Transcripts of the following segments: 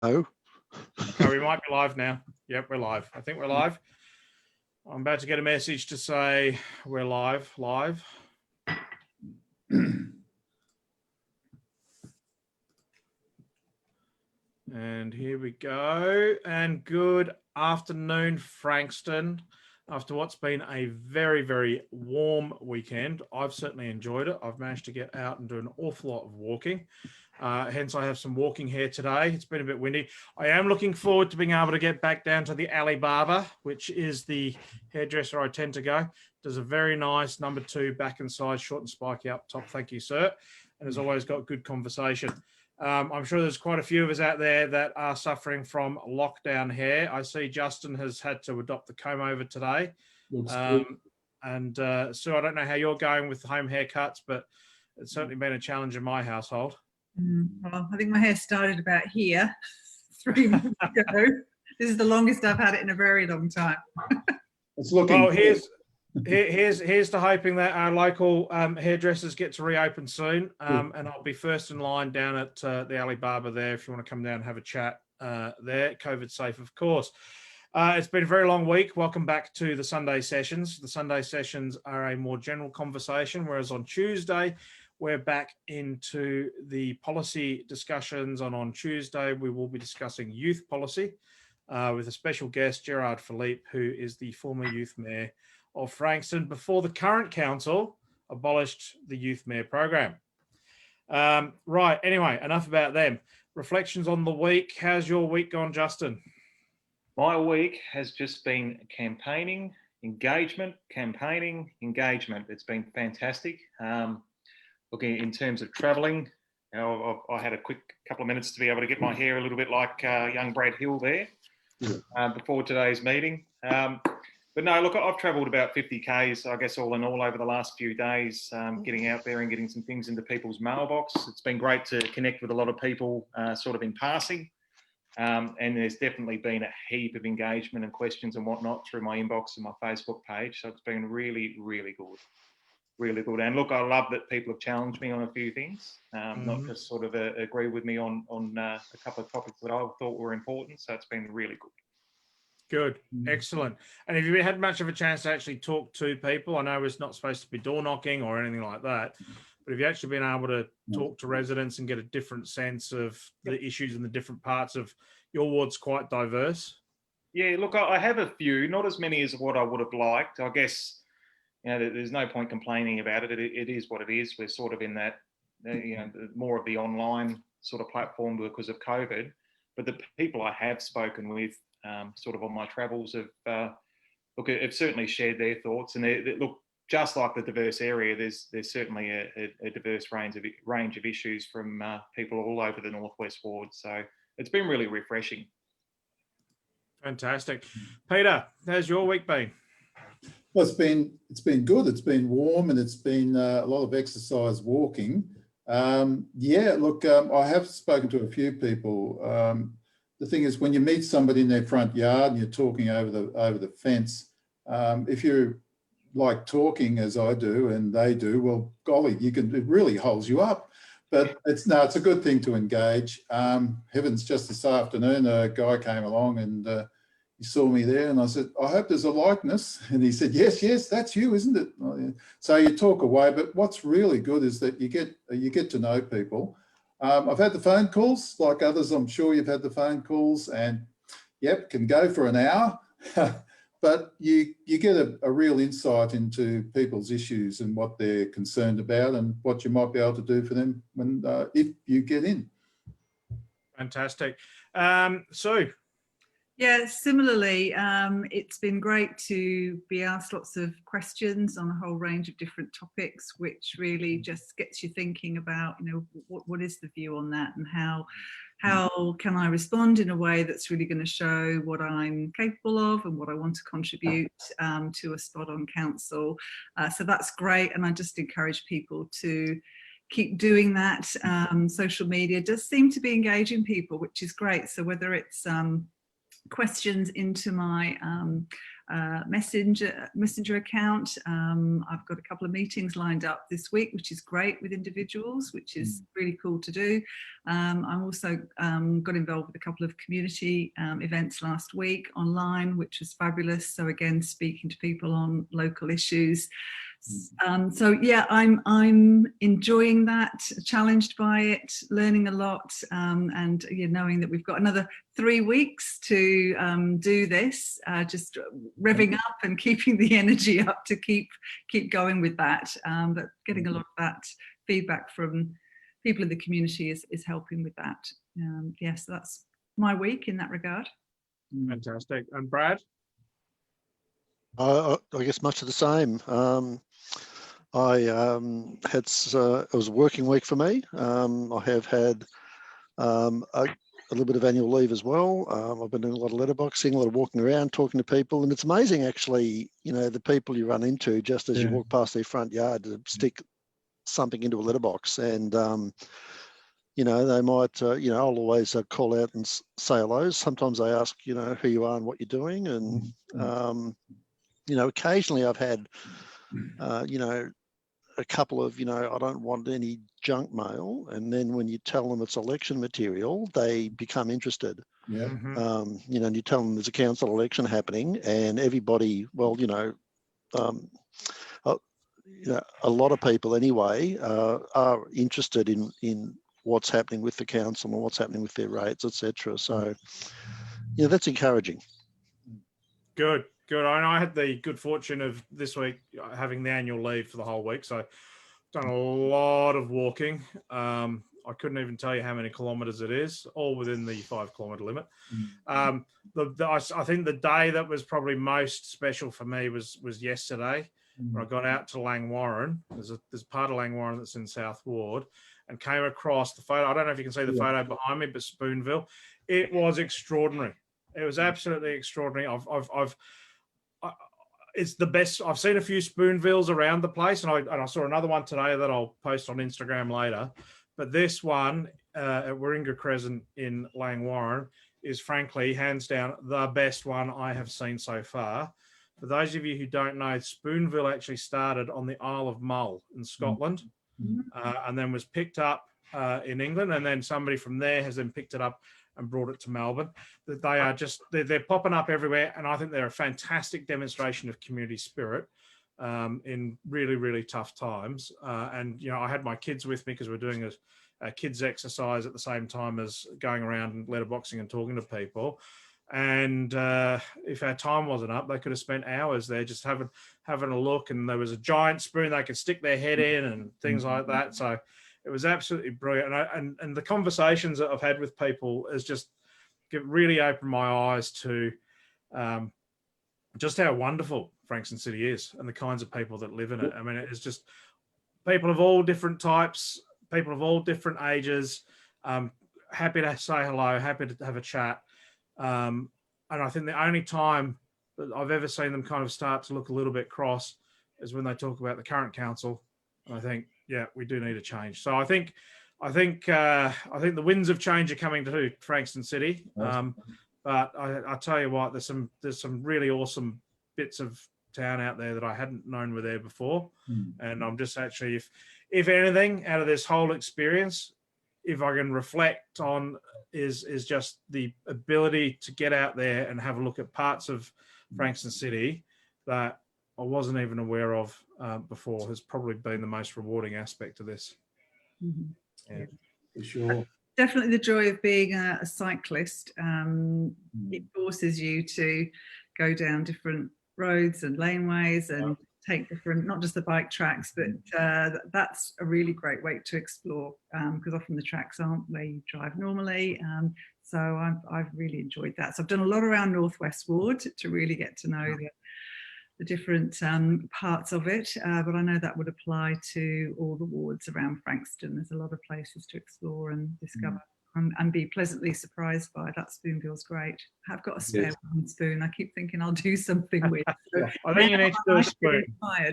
Oh, Okay, we might be live now. Yep, we're live. I think we're live. I'm about to get a message to say we're live. And here we go. And good afternoon, Frankston. After what's been a very, very warm weekend, I've certainly enjoyed it. I've managed to get out and do an awful lot of walking. Hence, I have some walking here today. It's been a bit windy. I am looking forward to being able to get back down to the Ali Barber, which is the hairdresser I tend to go. Does a very nice number 2 back and side, short and spiky up top. Thank you, sir. And has always got good conversation. I'm sure there's quite a few of us out there that are suffering from lockdown hair. I see Justin has had to adopt the comb over today. And Sue, I don't know how you're going with home haircuts, but it's certainly been a challenge in my household. Well, I think my hair started about here 3 months ago. This is the longest I've had it in a very long time. It's looking. Well, here's to hoping that our local hairdressers get to reopen soon, and I'll be first in line down at the Ali Barber there if you want to come down and have a chat there. COVID safe, of course. It's been a very long week. Welcome back to the Sunday sessions. The Sunday sessions are a more general conversation, whereas on Tuesday we're back into the policy discussions. And on Tuesday we will be discussing youth policy with a special guest, Gerard Philippe, who is the former youth mayor of Frankston before the current council abolished the youth mayor program. Right, anyway, enough about them. Reflections on the week. How's your week gone, Justin? My week has just been campaigning, engagement. It's been fantastic. Looking in terms of travelling, you know, I had a quick couple of minutes to be able to get my hair a little bit like young Brad Hill there before today's meeting. But no, look, I've travelled about 50 Ks, I guess, all in all over the last few days, getting out there and getting some things into people's mailbox. It's been great to connect with a lot of people sort of in passing. And there's definitely been a heap of engagement and questions and whatnot through my inbox and my Facebook page. So it's been really, really good. Really good. And look, I love that people have challenged me on a few things, not just sort of agree with me on a couple of topics that I thought were important. So it's been really good. Good, excellent. And have you had much of a chance to actually talk to people? I know it's not supposed to be door knocking or anything like that, but have you actually been able to talk to residents and get a different sense of the issues in the different parts of your ward's quite diverse? Yeah, look, I have a few, not as many as what I would have liked. I guess, you know, there's no point complaining about it. It is what it is. We're sort of in that, you know, more of the online sort of platform because of COVID. But the people I have spoken with, sort of on my travels, have certainly shared their thoughts. And they look, just like the diverse area, there's certainly a diverse range of issues from people all over the Northwest Ward. So it's been really refreshing. Fantastic. Peter, how's your week been? Well, it's been good. It's been warm and it's been a lot of exercise walking. Yeah, look, I have spoken to a few people. The thing is, when you meet somebody in their front yard and you're talking over the fence, if you like talking as I do and they do, well, golly, it really holds you up. But it's a good thing to engage. Heavens, just this afternoon, a guy came along and he saw me there and I said, I hope there's a likeness. And he said, yes, that's you, isn't it? So you talk away, but what's really good is that you get to know people. I've had the phone calls, like others, I'm sure you've had the phone calls, and yep, can go for an hour. But you get a real insight into people's issues and what they're concerned about and what you might be able to do for them when if you get in. Fantastic. Sue? Yeah, similarly, it's been great to be asked lots of questions on a whole range of different topics, which really just gets you thinking about, you know, what is the view on that and how can I respond in a way that's really going to show what I'm capable of and what I want to contribute to a spot on council. So that's great. And I just encourage people to keep doing that. Social media does seem to be engaging people, which is great. So whether it's questions into my messenger account. I've got a couple of meetings lined up this week, which is great with individuals, which is really cool to do. I also got involved with a couple of community events last week online, which was fabulous. So again, speaking to people on local issues. So yeah, I'm enjoying that, challenged by it, learning a lot, and knowing that we've got another 3 weeks to do this, just revving up and keeping the energy up to keep going with that. But getting a lot of that feedback from people in the community is helping with that. Yes, that's my week in that regard. Fantastic. And Brad? I guess much of the same. It was a working week for me. I have had a little bit of annual leave as well. I've been doing a lot of letterboxing, a lot of walking around, talking to people, and it's amazing actually, the people you run into just as you walk past their front yard to stick something into a letterbox. And they might, I'll always call out and say hello. Sometimes they ask, who you are and what you're doing. And, occasionally I've had, a couple of, I don't want any junk mail. And then when you tell them it's election material, they become interested. Yeah. Mhm. And you tell them there's a council election happening and everybody, a lot of people anyway are interested in what's happening with the council and what's happening with their rates, etc. So, that's encouraging. Good. I had the good fortune of this week having the annual leave for the whole week, so done a lot of walking. I couldn't even tell you how many kilometres it is, all within the 5 kilometre limit. I think the day that was probably most special for me was yesterday. When I got out to Langwarrin. There's part of Langwarrin that's in South Ward, and came across the photo. I don't know if you can see the photo behind me, but Spoonville. It was extraordinary. It was absolutely extraordinary. It's the best. I've seen a few Spoonvilles around the place, and I saw another one today that I'll post on Instagram later. But this one at Warringah Crescent in Langwarrin is frankly, hands down, the best one I have seen so far. For those of you who don't know, Spoonville actually started on the Isle of Mull in Scotland, and then was picked up in England, and then somebody from there has then picked it up and brought it to Melbourne. That they are they're popping up everywhere, and I think they're a fantastic demonstration of community spirit in really, really tough times. And I had my kids with me because we're doing a kids exercise at the same time as going around and letterboxing and talking to people. And if our time wasn't up, they could have spent hours there just having a look. And there was a giant spoon they could stick their head in and things like that. So it was absolutely brilliant. And the conversations that I've had with people has just really opened my eyes to just how wonderful Frankston City is and the kinds of people that live in it. I mean, it's just people of all different types, people of all different ages, happy to say hello, happy to have a chat. And I think the only time that I've ever seen them kind of start to look a little bit cross is when they talk about the current council. And I think, yeah, we do need a change. So I think the winds of change are coming to Frankston City. But I tell you what, there's some really awesome bits of town out there that I hadn't known were there before. And I'm just actually, if anything, out of this whole experience, if I can reflect on is just the ability to get out there and have a look at parts of Frankston City that I wasn't even aware of before has probably been the most rewarding aspect of this. Yeah, for sure. Definitely the joy of being a cyclist. It forces you to go down different roads and laneways and take different, not just the bike tracks, but that's a really great way to explore because often the tracks aren't where you drive normally. So I've really enjoyed that. So I've done a lot around Northwest Ward to really get to know the different parts of it. But I know that would apply to all the wards around Frankston. There's a lot of places to explore and discover. And be pleasantly surprised by. That Spoonville's great. I've got a spare one spoon. I keep thinking I'll do something with. So I think you need to do a spoon. Yeah.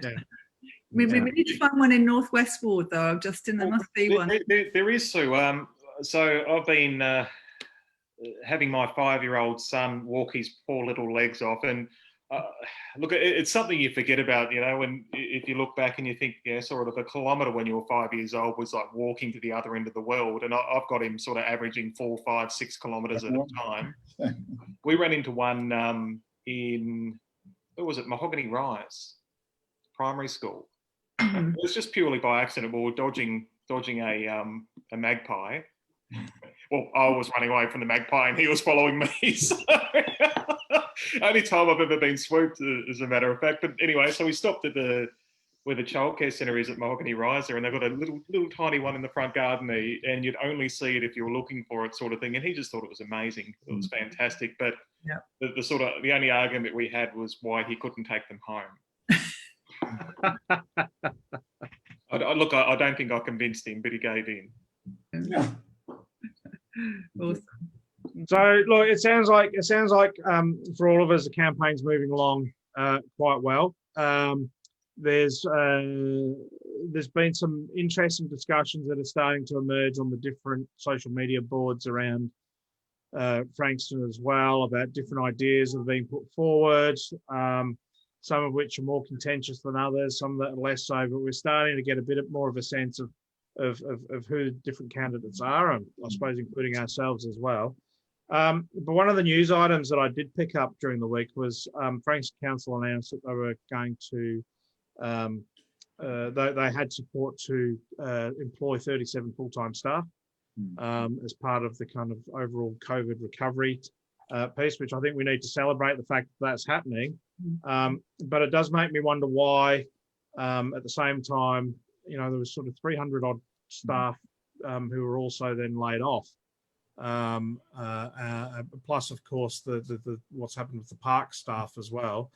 We need to find one in Northwest Ward though. Justin, there must be one. There is, Sue. So I've been having my 5-year-old son walk his poor little legs off, and look, it's something you forget about, you know, when if you look back and you think, yeah, sort of a kilometre when you were 5 years old was like walking to the other end of the world. And I've got him sort of averaging 4, 5, 6 kilometres at a time. We ran into one in, what was it, Mahogany Rise Primary School. It was just purely by accident. We were dodging a magpie. Well, I was running away from the magpie and he was following me. So only time I've ever been swooped, as a matter of fact. But anyway, so we stopped at where the childcare centre is at Mahogany Rise there, and they've got a little tiny one in the front garden there, and you'd only see it if you were looking for it, sort of thing. And he just thought it was amazing. It was fantastic. But the only argument we had was why he couldn't take them home. Look, I don't think I convinced him, but he gave in. Yeah. Awesome. So, look, it sounds like for all of us, the campaign's moving along quite well. There's been some interesting discussions that are starting to emerge on the different social media boards around Frankston as well, about different ideas that have been put forward. Some of which are more contentious than others, some that are less so. But we're starting to get a bit more of a sense of who different candidates are, and I suppose including ourselves as well. But one of the news items that I did pick up during the week was Frankston Council announced that they were going to, they had support to employ 37 full-time staff as part of the kind of overall COVID recovery piece, which I think we need to celebrate the fact that that's happening. But it does make me wonder why, at the same time, you know, there was sort of 300 odd staff who were also then laid off. Plus, of course, the what's happened with the park staff as well.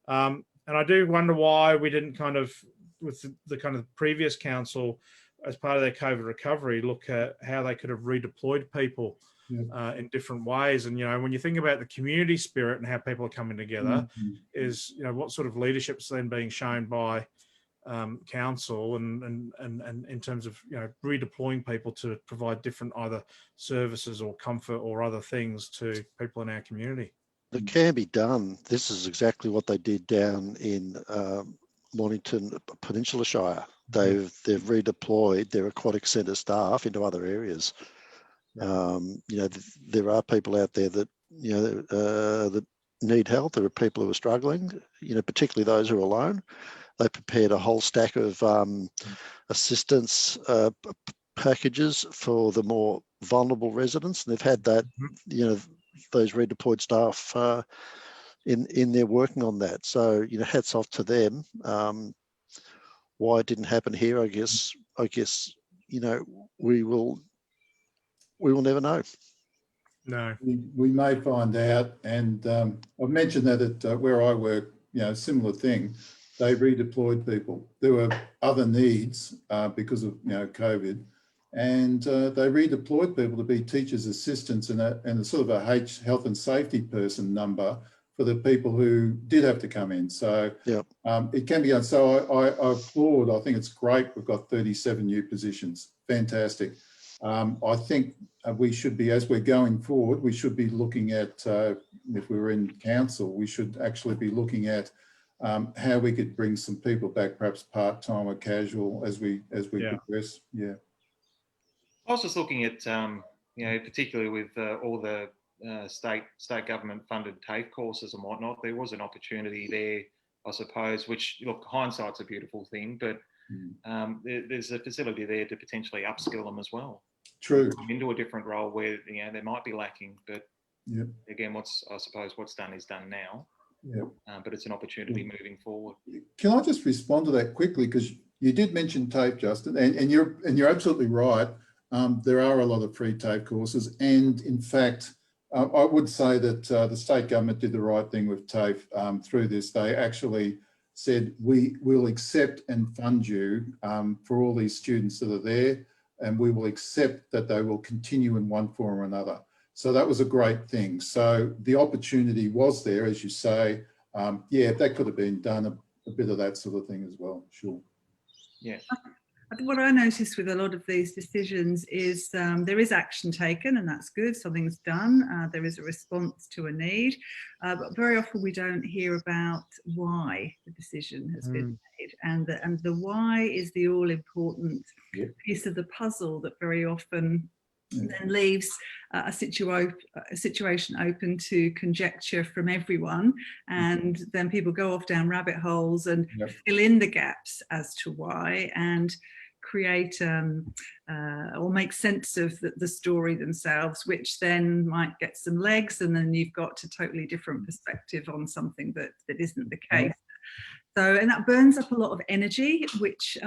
And I do wonder why we didn't kind of, with the kind of previous council, as part of their COVID recovery, look at how they could have redeployed people in different ways. And, you know, when you think about the community spirit and how people are coming together, is, you know, what sort of leadership's then being shown by council and in terms of, you know, redeploying people to provide different either services or comfort or other things to people in our community. It can be done. This is exactly what they did down in Mornington Peninsula Shire. They've redeployed their aquatic centre staff into other areas. You know, there are people out there that, you know, that need help. There are people who are struggling, you know, particularly those who are alone. They prepared a whole stack of assistance packages for the more vulnerable residents. And they've had that, you know, those redeployed staff in there working on that. So, you know, hats off to them. Why it didn't happen here, I guess, you know, we will never know. No, we may find out. And I've mentioned that at where I work, you know, similar thing. They redeployed people. There were other needs because of, you know, COVID, and they redeployed people to be teachers' assistants and a sort of a health and safety person number for the people who did have to come in. So it can be done. So I applaud. I think it's great. We've got 37 new positions. Fantastic. I think we should be, as we're going forward, we should be looking at, if we were in council, we should actually be looking at how we could bring some people back, perhaps part-time or casual, as we progress. Yeah. I was just looking at, you know, particularly with all the state government funded TAFE courses and whatnot, there was an opportunity there, I suppose, which, look, hindsight's a beautiful thing, but there's a facility there to potentially upskill them as well. True. Come into a different role where, you know, they might be lacking, but again, I suppose what's done is done now. But it's an opportunity moving forward. Can I just respond to that quickly? Because you did mention TAFE, Justin, and you're absolutely right. There are a lot of free TAFE courses, and in fact, I would say that the state government did the right thing with TAFE through this. They actually said, we will accept and fund you for all these students that are there, and we will accept that they will continue in one form or another. So that was a great thing. So the opportunity was there, as you say. Yeah, that could have been done, a bit of that sort of thing as well. Sure. Yeah. I think what I noticed with a lot of these decisions is there is action taken, and that's good. Something's done. There is a response to a need, but very often we don't hear about why the decision has been made, and the why is the all important piece of the puzzle that very often then leaves a situation open to conjecture from everyone, and then people go off down rabbit holes and fill in the gaps as to why, and create or make sense of the story themselves, which then might get some legs, and then you've got a totally different perspective on something that isn't the case. So, and that burns up a lot of energy, which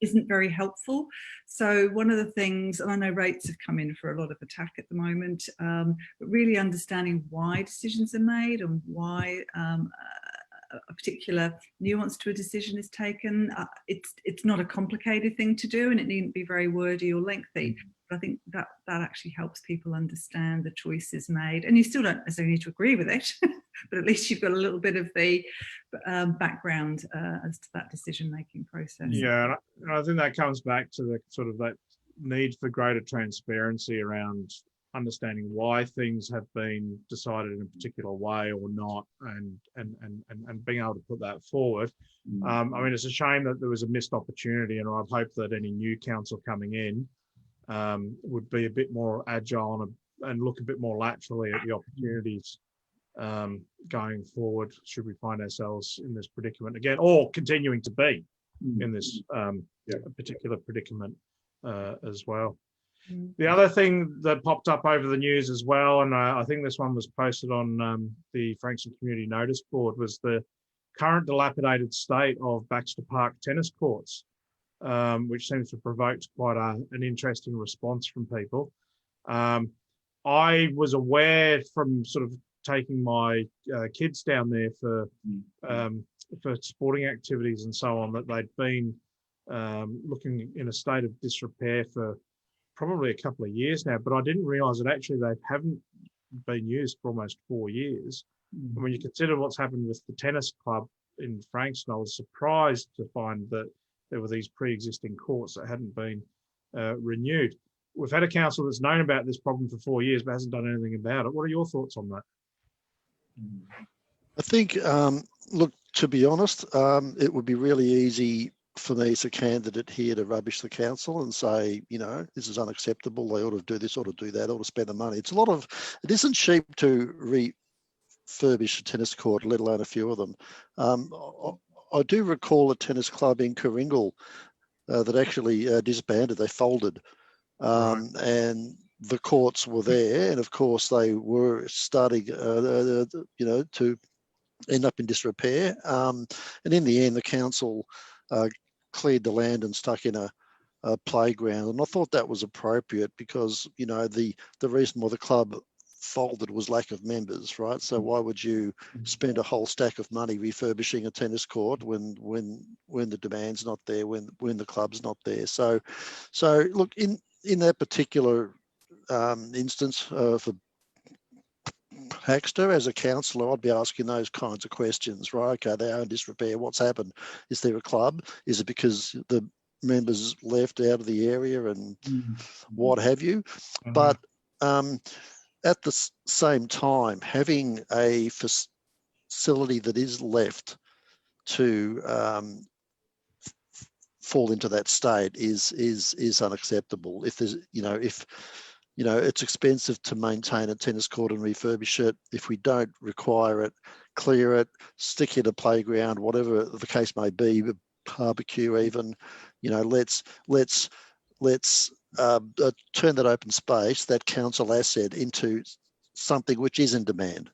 isn't very helpful. So one of the things, and I know rates have come in for a lot of attack at the moment, but really understanding why decisions are made and why a particular nuance to a decision is taken. It's not a complicated thing to do, and it needn't be very wordy or lengthy. But I think that actually helps people understand the choices made. And you still don't necessarily need to agree with it, but at least you've got a little bit of the background as to that decision-making process. Yeah, and I think that comes back to the sort of that need for greater transparency around understanding why things have been decided in a particular way or not, and being able to put that forward. I mean, it's a shame that there was a missed opportunity, and I'd hope that any new council coming in would be a bit more agile and look a bit more laterally at the opportunities going forward, should we find ourselves in this predicament again, or continuing to be in this particular predicament as well. The other thing that popped up over the news as well, and I think this one was posted on the Frankston Community Notice Board, was the current dilapidated state of Baxter Park tennis courts, which seems to have provoked quite an interesting response from people. I was aware from sort of taking my kids down there for sporting activities and so on, that they'd been looking in a state of disrepair for probably a couple of years now, but I didn't realise that actually they haven't been used for almost 4 years. And when you consider what's happened with the tennis club in Frankston, I was surprised to find that there were these pre-existing courts that hadn't been renewed. We've had a council that's known about this problem for 4 years but hasn't done anything about it. What are your thoughts on that? I think, look, to be honest, it would be really easy for me as a candidate here to rubbish the council and say, you know, this is unacceptable. They ought to do this, ought to do that, ought to spend the money. It's a lot of, it isn't cheap to refurbish a tennis court, let alone a few of them. I do recall a tennis club in Coringal that actually disbanded. They folded, and the courts were there, and of course they were starting, you know, to end up in disrepair. And in the end, the council cleared the land and stuck in a playground, and I thought that was appropriate because, you know, the reason why the club folded was lack of members, right? So why would you spend a whole stack of money refurbishing a tennis court when the demand's not there, when the club's not there? So look, in that particular instance for Baxter, as a councillor, I'd be asking those kinds of questions, right? Okay, they are in disrepair. What's happened? Is there a club? Is it because the members left out of the area and what have you? But at the same time, having a facility that is left to fall into that state is unacceptable. If there's, you know, it's expensive to maintain a tennis court and refurbish it. If we don't require it, clear it, stick it a playground, whatever the case may be, barbecue even, you know, let's turn that open space, that council asset, into something which is in demand.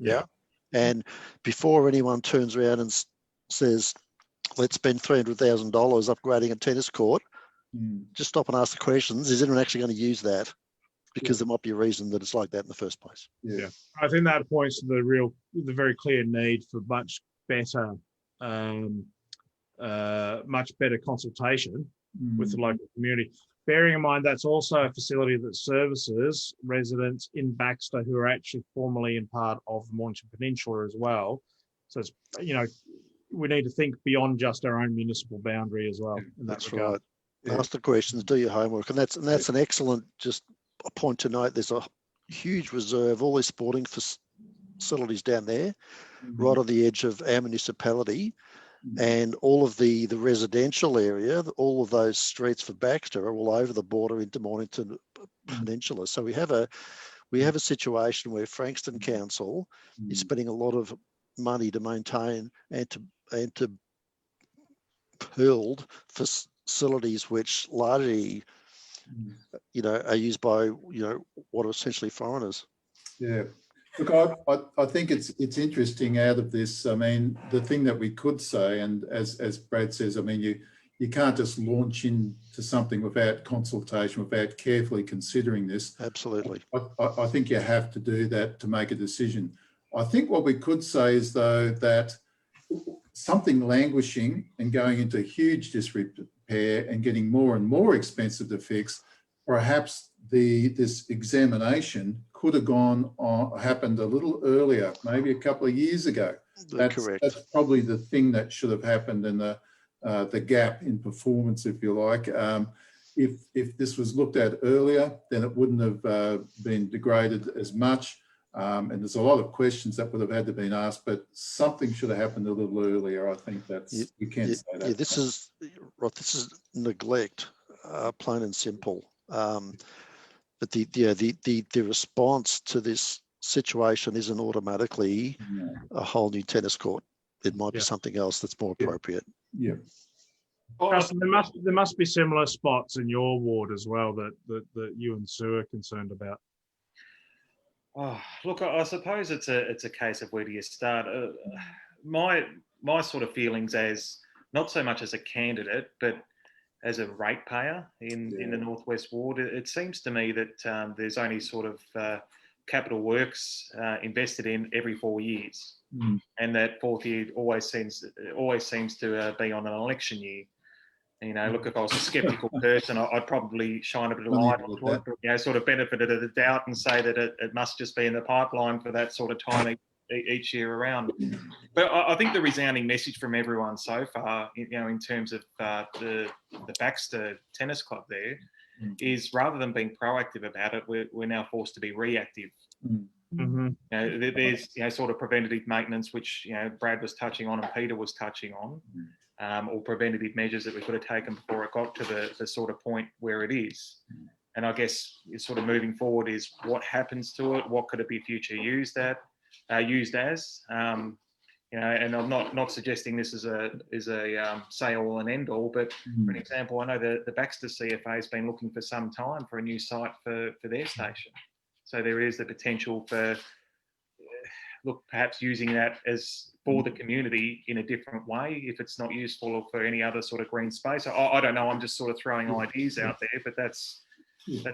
Yeah. And before anyone turns around and says, let's spend $300,000 upgrading a tennis court, just stop and ask the questions. Is anyone actually going to use that? Because there might be a reason that it's like that in the first place. Yeah, I think that points to the very clear need for much better consultation with the local community. Bearing in mind that's also a facility that services residents in Baxter who are actually formerly in part of the Mornington Peninsula as well. So it's, you know, we need to think beyond just our own municipal boundary as well. That's right. Yeah. Ask the questions, do your homework, and that's an excellent just a point to note. There's a huge reserve, all these sporting facilities down there, right on the edge of our municipality, and all of the residential area, all of those streets for Baxter are all over the border into Mornington Peninsula. So we have a situation where Frankston Council is spending a lot of money to maintain and to build facilities which largely, are used by, what are essentially foreigners. Yeah. Look, I think it's interesting out of this. I mean, the thing that we could say, and as Brad says, I mean, you can't just launch into something without consultation, without carefully considering this. Absolutely. I think you have to do that to make a decision. I think what we could say is, though, that something languishing and going into huge disrepair and getting more and more expensive to fix, perhaps this examination could have happened a little earlier, maybe a couple of years ago. Correct. That's probably the thing that should have happened in the gap in performance, if you like. If this was looked at earlier, then it wouldn't have been degraded as much. And there's a lot of questions that would have had to been asked, but something should have happened a little earlier. I think you can say that. Yeah, this is neglect, plain and simple. But the response to this situation isn't automatically a whole new tennis court. It might be something else that's more appropriate. Yeah. Justin, there must be similar spots in your ward as well that you and Sue are concerned about. Oh, look, I suppose it's a case of where do you start. My sort of feelings, as not so much as a candidate, but as a ratepayer in the Northwest Ward, it seems to me that there's only sort of capital works invested in every 4 years, and that fourth year always seems to be on an election year. Look, if I was a sceptical person, I'd probably shine a bit of light on it, sort of benefit of the doubt and say that it must just be in the pipeline for that sort of time each year around. But I think the resounding message from everyone so far, in terms of the Baxter Tennis Club there, is rather than being proactive about it, we're now forced to be reactive. Mm-hmm. There's sort of preventative maintenance, which Brad was touching on and Peter was touching on. Or preventative measures that we could have taken before it got to the sort of point where it is. And I guess it's sort of moving forward is what happens to it, what could it be future used as, and I'm not suggesting this is a say all and end all, but for an example, I know the Baxter CFA has been looking for some time for a new site for their station. So there is the potential for perhaps using that as for the community in a different way, if it's not useful or for any other sort of green space. I don't know, I'm just sort of throwing ideas out there, but that's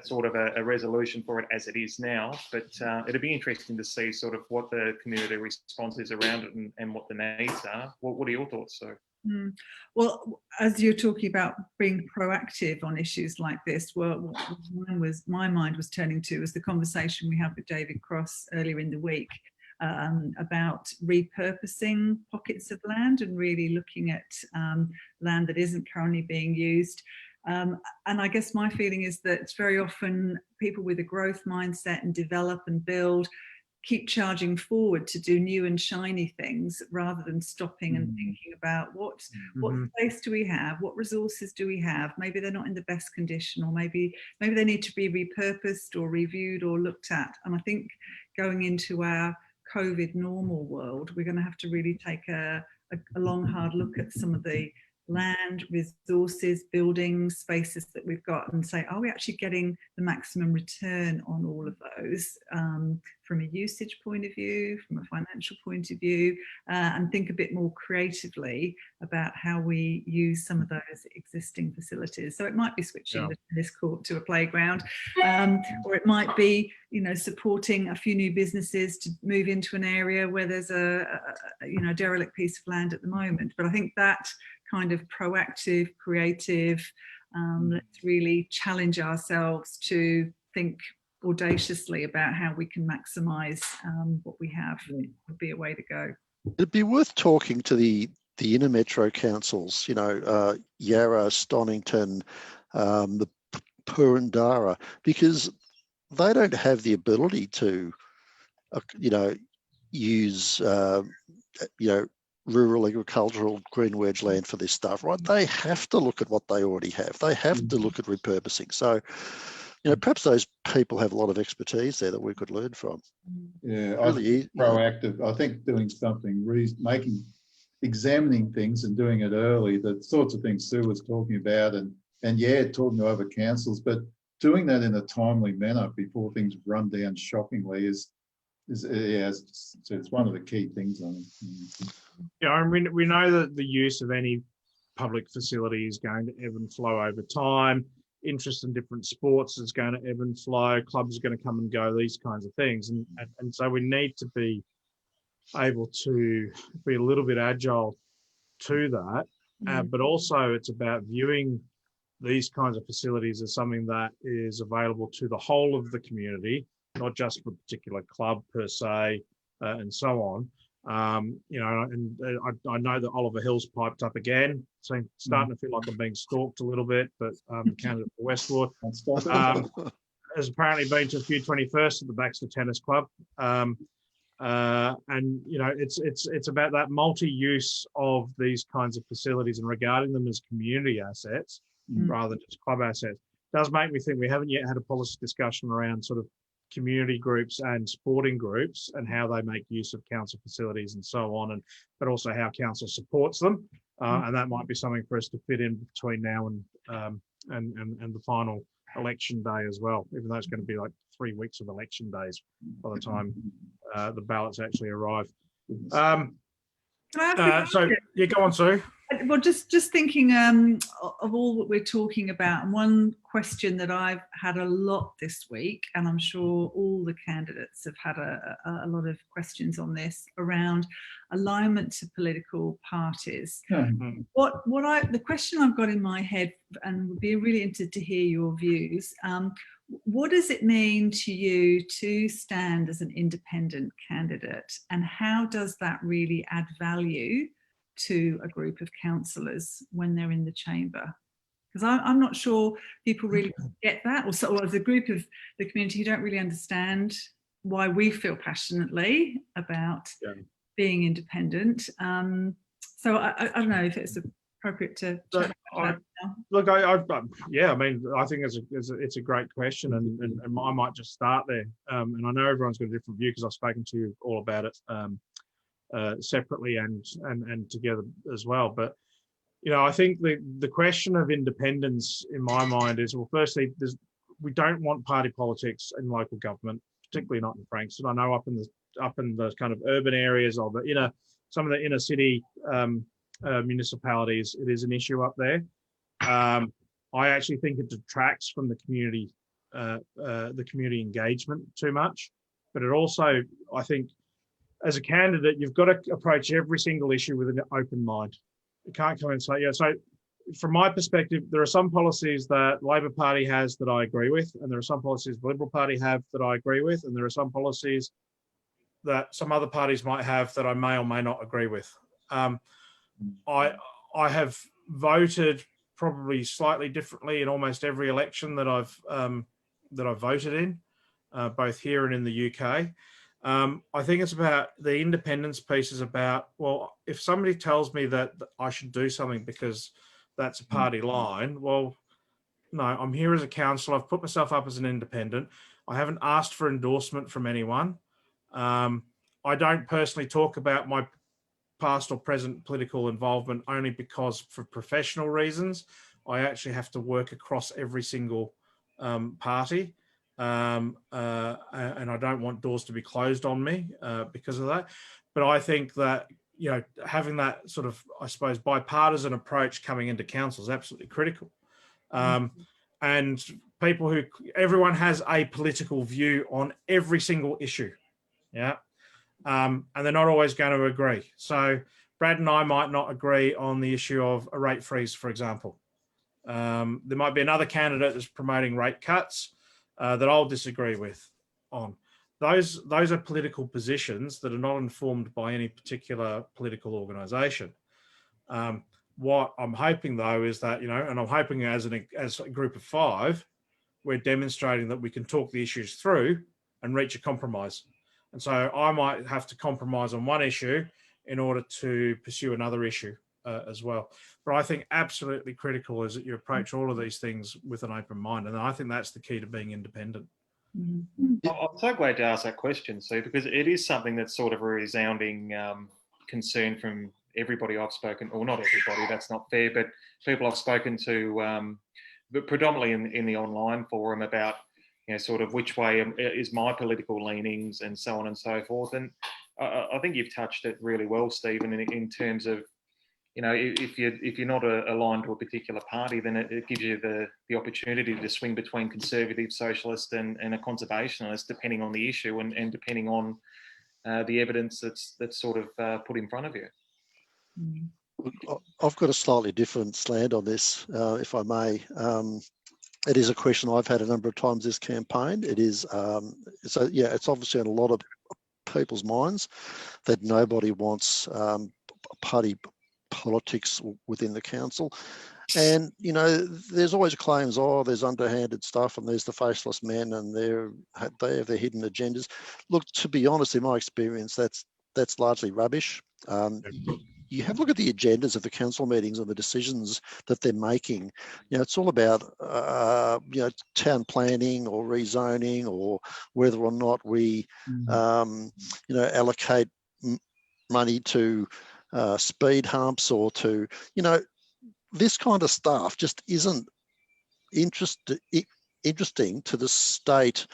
sort of a resolution for it as it is now. But it'd be interesting to see sort of what the community response is around it and what the needs are. What are your thoughts, Sue? Well, as you're talking about being proactive on issues like this, well, my mind was turning to was the conversation we had with David Cross earlier in the week about repurposing pockets of land and really looking at land that isn't currently being used. And I guess my feeling is that very often people with a growth mindset and develop and build keep charging forward to do new and shiny things rather than stopping and thinking about what space do we have, what resources do we have. Maybe they're not in the best condition, or maybe they need to be repurposed or reviewed or looked at. And I think going into our COVID normal world, we're going to have to really take a long, hard look at some of the land, resources, buildings, spaces that we've got and say, are we actually getting the maximum return on all of those from a usage point of view, from a financial point of view, and think a bit more creatively about how we use some of those existing facilities. So it might be switching the tennis court to a playground, or it might be, supporting a few new businesses to move into an area where there's a derelict piece of land at the moment. But I think that kind of proactive, creative, let's really challenge ourselves to think audaciously about how we can maximise what we have would be a way to go. It'd be worth talking to the inner metro councils, Yarra, Stonington, the Purundara, because they don't have the ability to, use, rural agricultural green wedge land for this stuff, right? They have to look at what they already have. They have to look at repurposing. So, perhaps those people have a lot of expertise there that we could learn from. Yeah, Really, proactive. I think doing something, examining things and doing it early, the sorts of things Sue was talking about, and yeah, talking to other councils, but doing that in a timely manner before things run down shockingly is it's one of the key things. Yeah, I mean, we know that the use of any public facility is going to ebb and flow over time. Interest in different sports is going to ebb and flow. Clubs are going to come and go, these kinds of things. And so we need to be able to be a little bit agile to that. But also it's about viewing these kinds of facilities as something that is available to the whole of the community, not just for a particular club per se, and so on. I know that Oliver Hill's piped up again, so starting to feel like I'm being stalked a little bit, but candidate for Westwood has apparently been to a few 21st at the Baxter Tennis Club. It's about that multi-use of these kinds of facilities and regarding them as community assets rather than just club assets. It does make me think we haven't yet had a policy discussion around sort of community groups and sporting groups and how they make use of council facilities and so on, but also how council supports them, and that might be something for us to fit in between now and the final election day as well, even though it's going to be like 3 weeks of election days by the time the ballots actually arrive. So yeah, go on, Sue. Well, just thinking of all that we're talking about, and one question that I've had a lot this week, and I'm sure all the candidates have had a lot of questions on this, around alignment to political parties. The question I've got in my head, and would be really interested to hear your views, what does it mean to you to stand as an independent candidate, and how does that really add value to a group of councillors when they're in the chamber? Because I'm not sure people really get that, or as a group of the community who don't really understand why we feel passionately about being independent. So I don't know if it's appropriate to chat about that now. Look, I mean, I think it's a great question, and I might just start there. And I know everyone's got a different view because I've spoken to you all about it separately and together as well. But I think the question of independence in my mind is, well, firstly, we don't want party politics in local government, particularly not in Frankston. I know up in the kind of urban areas of some of the inner city municipalities, it is an issue up there. I actually think it detracts from the community engagement too much. But it also, I think, as a candidate, you've got to approach every single issue with an open mind. You can't come and say, so from my perspective, there are some policies that Labor Party has that I agree with, and there are some policies the Liberal Party have that I agree with, and there are some policies that some other parties might have that I may or may not agree with. I have voted probably slightly differently in almost every election that I've voted in, both here and in the UK. I think it's about the independence piece is about, well, if somebody tells me that I should do something because that's a party line, well, no, I'm here as a councillor. I've put myself up as an independent. I haven't asked for endorsement from anyone. I don't personally talk about my past or present political involvement only because for professional reasons. I actually have to work across every single party. And I don't want doors to be closed on me because of that. But I think that, having that sort of, I suppose, bipartisan approach coming into council is absolutely critical. And everyone has a political view on every single issue. Yeah. And they're not always going to agree. So Brad and I might not agree on the issue of a rate freeze, for example. There might be another candidate that's promoting rate cuts that I'll disagree with on. Those are political positions that are not informed by any particular political organisation. What I'm hoping though is that, and I'm hoping as a group of 5, we're demonstrating that we can talk the issues through and reach a compromise. And so I might have to compromise on one issue in order to pursue another issue as well. But I think absolutely critical is that you approach all of these things with an open mind. And I think that's the key to being independent. I'm so glad to ask that question, Sue, because it is something that's sort of a resounding concern from everybody I've spoken, or not everybody, that's not fair, but people I've spoken to, but predominantly in the online forum about, sort of which way is my political leanings and so on and so forth. And I think you've touched it really well, Stephen, in terms of, if you're not aligned to a particular party, then it gives you the opportunity to swing between conservative, socialist, and a conservationist, depending on the issue and depending on the evidence that's sort of put in front of you. I've got a slightly different slant on this, if I may. It is a question I've had a number of times this campaign. It is, it's obviously in a lot of people's minds that nobody wants party politics within the council. And, there's always claims, there's underhanded stuff and there's the faceless men and they have their hidden agendas. Look, to be honest, in my experience, that's largely rubbish. You have a look at the agendas of the council meetings and the decisions that they're making. It's all about, town planning or rezoning, or whether or not we, allocate money to speed humps or to, this kind of stuff just isn't interesting to the state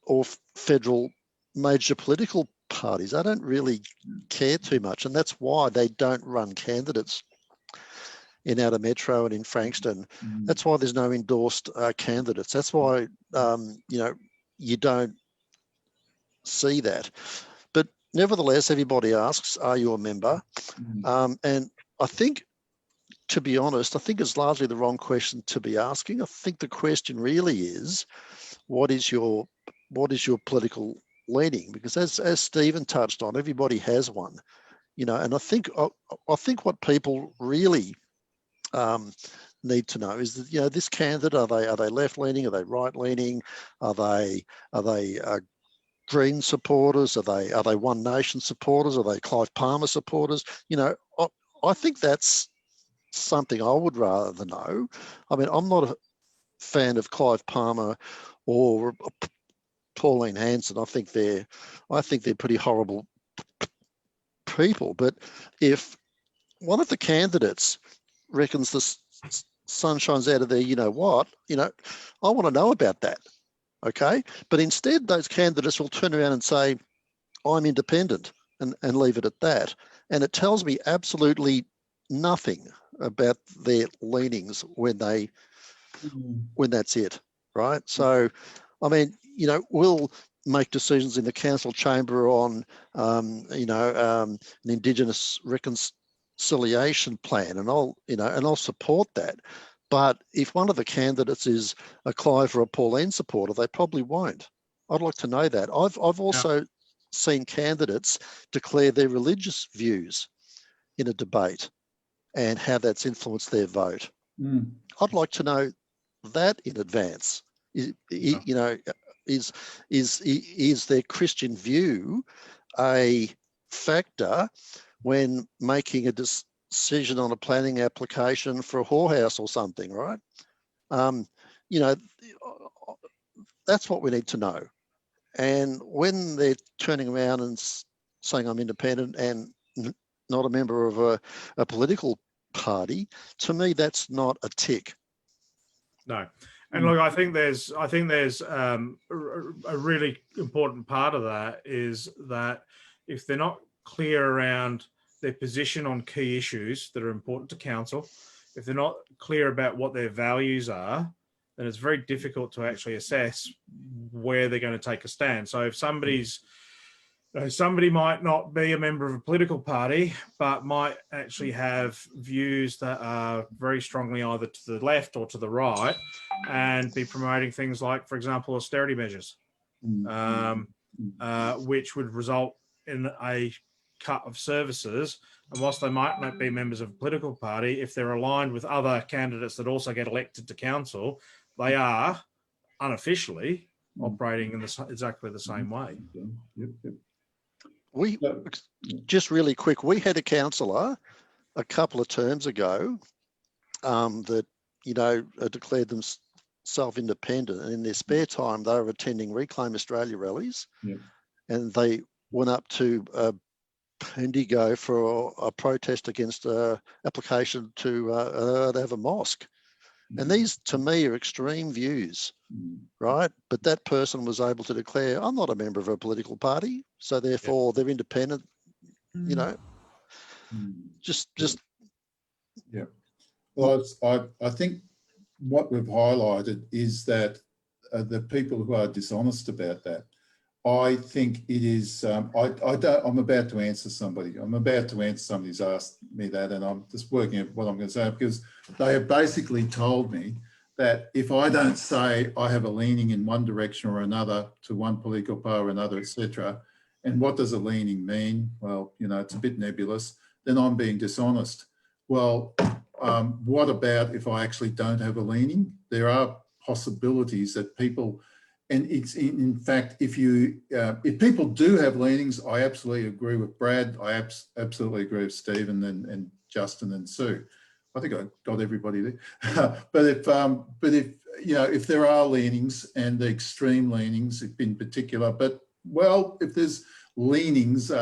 or federal major political parties. I don't really care too much, and that's why they don't run candidates in Outer Metro and in Frankston. That's why there's no endorsed candidates. That's why you don't see that. But nevertheless, everybody asks, "Are you a member?" And I think, to be honest, I think it's largely the wrong question to be asking. I think the question really is, what is your political leaning? Because as Stephen touched on, everybody has one, and I think what people really need to know is that, this candidate, are they left leaning? Are they right leaning? Are they Green supporters? Are they One Nation supporters? Are they Clive Palmer supporters? I think that's something I would rather know. I mean, I'm not a fan of Clive Palmer or Pauline Hanson. I think they're pretty horrible people. But if one of the candidates reckons the sun shines out of there, I want to know about that. Okay, but instead those candidates will turn around and say, "I'm independent," and leave it at that. And it tells me absolutely nothing about their leanings when that's it, right? So, I mean, we'll make decisions in the council chamber on, an Indigenous reconciliation plan, and I'll support that. But if one of the candidates is a Clive or a Pauline supporter, they probably won't. I'd like to know that. I've also seen candidates declare their religious views in a debate and how that's influenced their vote. I'd like to know that in advance. Is their Christian view a factor when making a decision on a planning application for a whorehouse or something, right? That's what we need to know. And when they're turning around and saying I'm independent and not a member of a political party, to me that's not a tick. No. And look, I think there's a really important part of that is that if they're not clear around their position on key issues that are important to council, if they're not clear about what their values are, then it's very difficult to actually assess where they're going to take a stand. So if somebody might not be a member of a political party, but might actually have views that are very strongly either to the left or to the right, and be promoting things like, for example, austerity measures, which would result in a cut of services. And whilst they might not be members of a political party, if they're aligned with other candidates that also get elected to council, they are unofficially operating in exactly the same way. Yep, yep. We So, just really quick. We had a councillor a couple of terms ago that declared themselves independent, and in their spare time they were attending Reclaim Australia rallies, Yep. and they went up to Bendigo for a protest against application to have a mosque. And these, to me, are extreme views, right? But that person was able to declare, I'm not a member of a political party, so therefore they're independent, just yeah. Well, I think what we've highlighted is that the people who are dishonest about that, I think it is, I'm about to answer somebody. I'm about to answer somebody who's asked me that, and I'm just working at what I'm going to say, because they have basically told me that if I don't say I have a leaning in one direction or another to one political party or another, etc., and what does a leaning mean? Well, it's a bit nebulous, then I'm being dishonest. Well, what about if I actually don't have a leaning? There are possibilities that people, and it's in fact, if people do have leanings, I absolutely agree with Brad. I absolutely agree with Stephen and Justin and Sue. I think I got everybody there. but if there are leanings, and the extreme leanings in particular, if there's leanings,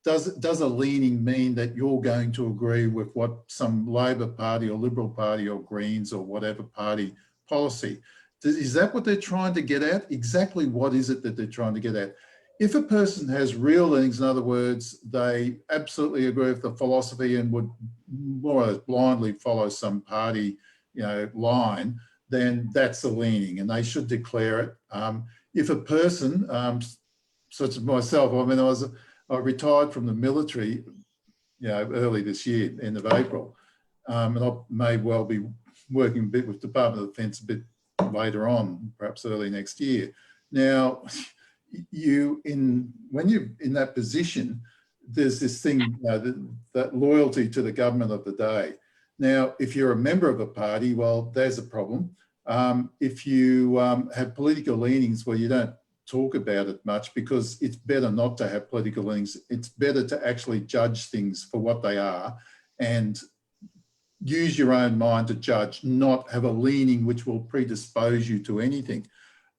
does a leaning mean that you're going to agree with what some Labor Party or Liberal Party or Greens or whatever party policy? Is that what they're trying to get at? Exactly what is it that they're trying to get at? If a person has real leanings, in other words, they absolutely agree with the philosophy and would more or less blindly follow some party, line, then that's a leaning, and they should declare it. If a person, such as myself, I retired from the military, early this year, end of April, and I may well be working a bit with Department of Defence a bit later on, perhaps early next year. Now, when you're in that position, there's this thing, that loyalty to the government of the day. Now, if you're a member of a party, well, there's a problem. If you have political leanings, well, you don't talk about it much, because it's better not to have political leanings. It's better to actually judge things for what they are and use your own mind to judge, not have a leaning which will predispose you to anything.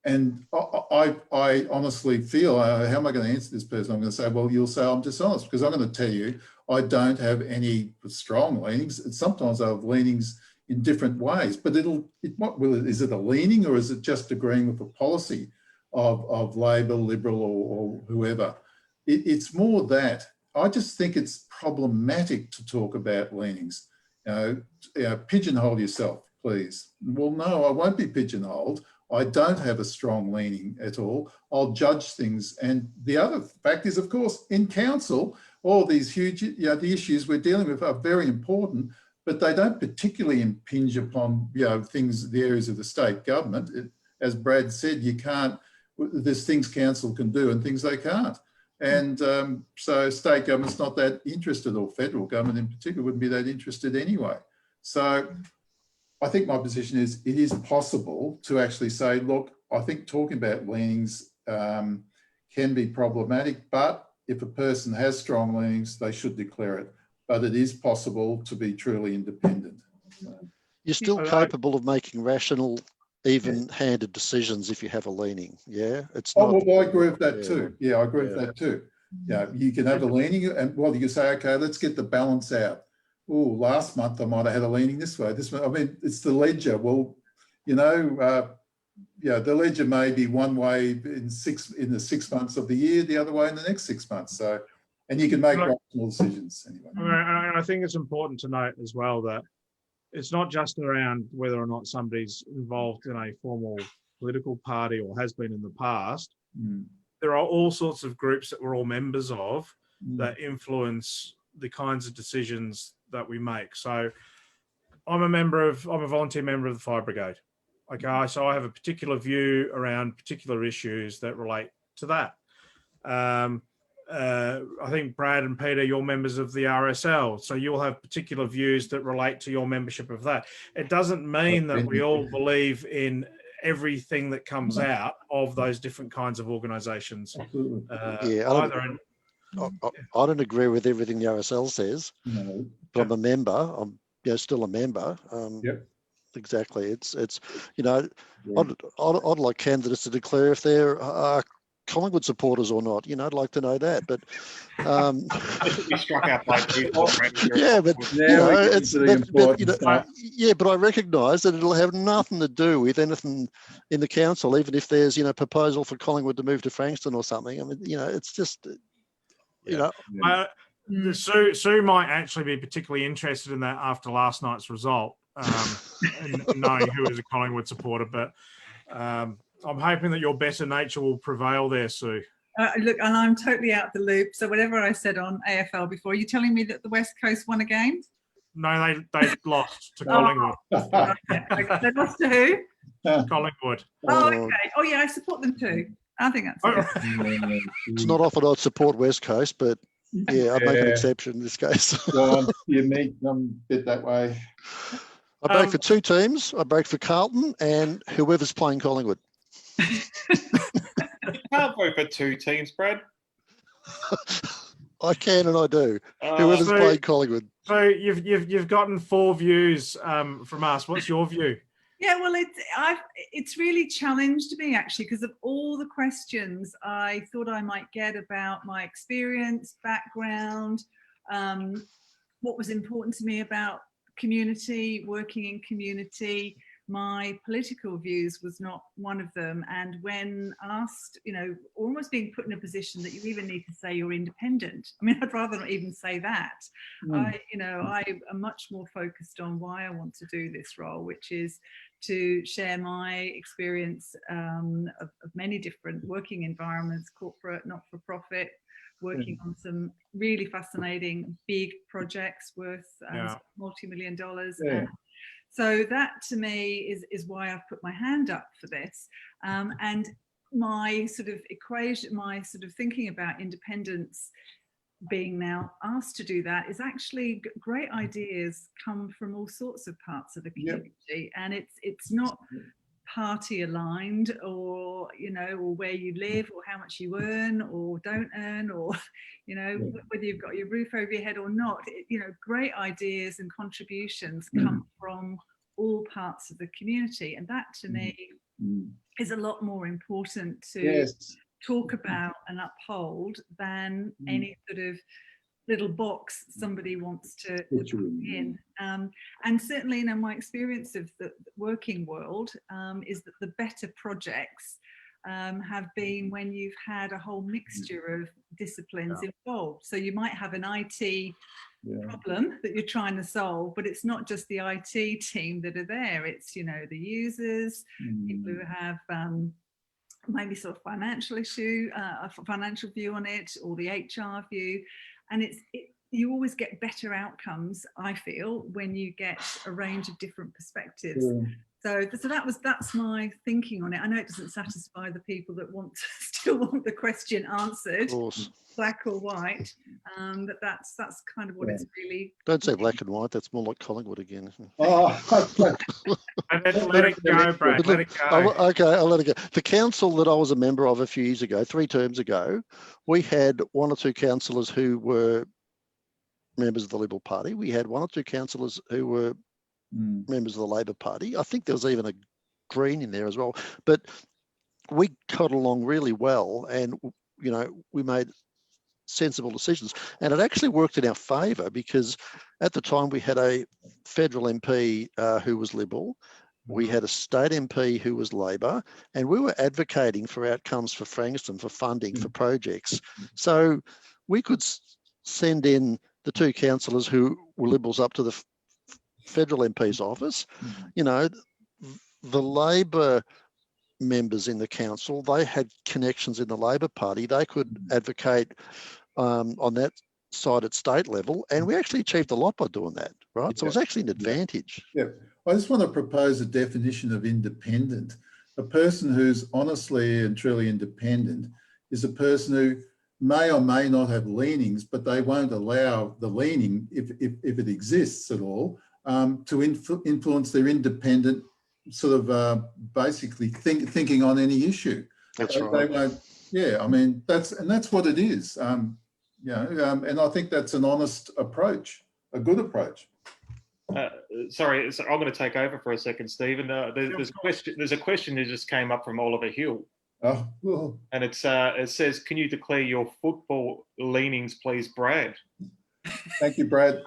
And I honestly feel, how am I going to answer this person? I'm going to say, well, you'll say I'm dishonest, because I'm going to tell you I don't have any strong leanings. And sometimes I have leanings in different ways, but is it a leaning, or is it just agreeing with the policy of Labor, Liberal or whoever? It's more that. I just think it's problematic to talk about leanings. Pigeonhole yourself, please. Well, no, I won't be pigeonholed. I don't have a strong leaning at all. I'll judge things. And the other fact is, of course, in council, all these huge, the issues we're dealing with are very important, but they don't particularly impinge upon, things, the areas of the state government. As Brad said, there's things council can do and things they can't. And so state government's not that interested, or federal government in particular wouldn't be that interested anyway. So I think my position is it is possible to actually say, look, I think talking about leanings can be problematic, but if a person has strong leanings, they should declare it. But it is possible to be truly independent. You're still capable of making rational, even-handed decisions if you have a leaning. Yeah, it's not. Oh, well, I agree with that too. Yeah, I agree with that too. Yeah, you can have a leaning, and you can say, okay, let's get the balance out. Oh, last month I might have had a leaning this way. This, it's the ledger. Well, the ledger may be one way in the 6 months of the year, the other way in the next 6 months. So, and you can make rational decisions anyway. I think it's important to note as well that it's not just around whether or not somebody's involved in a formal political party or has been in the past. There are all sorts of groups that we're all members of that influence the kinds of decisions that we make. So I'm a volunteer member of the Fire Brigade. Okay, so I have a particular view around particular issues that relate to that. I think Brad and Peter, you're members of the RSL, so you'll have particular views that relate to your membership of that. It doesn't mean that we all believe in everything that comes out of those different kinds of organisations. Absolutely. Yeah, I don't agree with everything the RSL says, No. but I'm a member. I'm still a member. Yep. Exactly. It's Yeah. I'd like candidates to declare if they're Collingwood supporters or not. I'd like to know that. But We struck out by default. yeah, but but I recognise that it'll have nothing to do with anything in the council, even if there's proposal for Collingwood to move to Frankston or something. I mean, it's just Sue might actually be particularly interested in that after last night's result, and knowing who is a Collingwood supporter. But I'm hoping that your better nature will prevail there, Sue. Look, and I'm totally out the loop. So whatever I said on AFL before, you're telling me that the West Coast won a game? No, they lost to Collingwood. Okay. They lost to who? Collingwood. Oh, okay. Oh, yeah, I support them too. I think that's okay. It's not often I'd support West Coast, but yeah, I'd make an exception in this case. Well, I'm unique. I'm a bit that way. I break for two teams. I break for Carlton and whoever's playing Collingwood. You can't vote for two teams, Brad. I can and I do. Whoever's playing Collingwood. So you've gotten 4 views from us. What's your view? Yeah, well, it's really challenged me actually, because of all the questions I thought I might get about my experience, background, what was important to me about community, working in community. My political views was not one of them. And when asked, almost being put in a position that you even need to say you're independent. I mean, I'd rather not even say that. I am much more focused on why I want to do this role, which is to share my experience of many different working environments, corporate, not-for-profit, working on some really fascinating big projects worth multi-million dollars. Yeah. So that to me is why I've put my hand up for this. And my sort of equation, my sort of thinking about independence, being now asked to do that, is actually great ideas come from all sorts of parts of the community. And it's not party aligned or or where you live or how much you earn or don't earn, or whether you've got your roof over your head or not. Great ideas and contributions come from all parts of the community, and that to me is a lot more important to talk about and uphold than any sort of little box somebody wants to put in. And certainly, my experience of the working world is that the better projects have been when you've had a whole mixture of disciplines involved. So you might have an IT problem that you're trying to solve, but it's not just the IT team that are there. It's, the users, people who have maybe sort of financial issue, a financial view on it, or the HR view. And you always get better outcomes, I feel, when you get a range of different perspectives. So that's my thinking on it. I know it doesn't satisfy the people that still want the question answered, black or white, but that's kind of what it's really. Don't say black and white. That's more like Collingwood again. Let it go, Brad. Let it go. Okay, I'll let it go. The council that I was a member of a few years ago, 3 terms ago, we had 1 or 2 councillors who were members of the Liberal Party. We had 1 or 2 councillors who were members of the Labor Party. I think there was even a Green in there as well. But we got along really well, and we made sensible decisions. And it actually worked in our favour, because at the time we had a federal MP who was Liberal. We had a state MP who was Labor, and we were advocating for outcomes for Frankston, for funding, for projects. So we could send in the 2 councillors who were Liberals up to the federal MP's office. The Labor members in the council, they had connections in the Labor Party. They could advocate on that side at state level, and we actually achieved a lot by doing that, right? So it was actually an advantage. I just want to propose a definition of independent. A person who's honestly and truly independent is a person who may or may not have leanings, but they won't allow the leaning, if it exists at all, to influence their independent sort of basically thinking on any issue. That's They right. won't, yeah, I mean, that's what it is. And I think that's an honest approach, a good approach. Sorry, so I'm going to take over for a second, Stephen. There's a question that just came up from Oliver Hill. Oh, well. And it says, can you declare your football leanings, please, Brad? Thank you, Brad.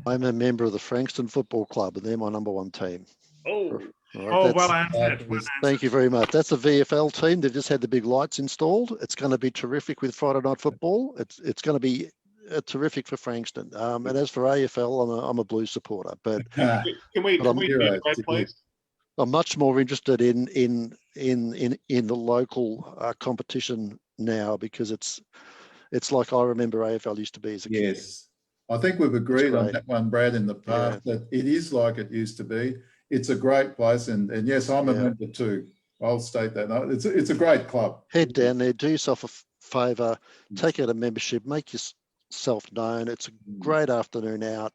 I'm a member of the Frankston Football Club, and they're my number one team. Oh, Right, well answered. Thank you very much. That's a VFL team. They've just had the big lights installed. It's going to be terrific with Friday night football. It's going to be terrific for Frankston. And as for AFL, I'm a Blues supporter, but can we Brad, please? I'm much more interested in the local competition now, because it's like I remember AFL used to be as a kid. Yes, I think we've agreed on great. that one, Brad, in the past, that it is like it used to be. It's a great place, and yes, I'm a member too. I'll state that. No, it's a great club. Head down there, do yourself a favour, take out a membership, make yourself known. It's a great afternoon out.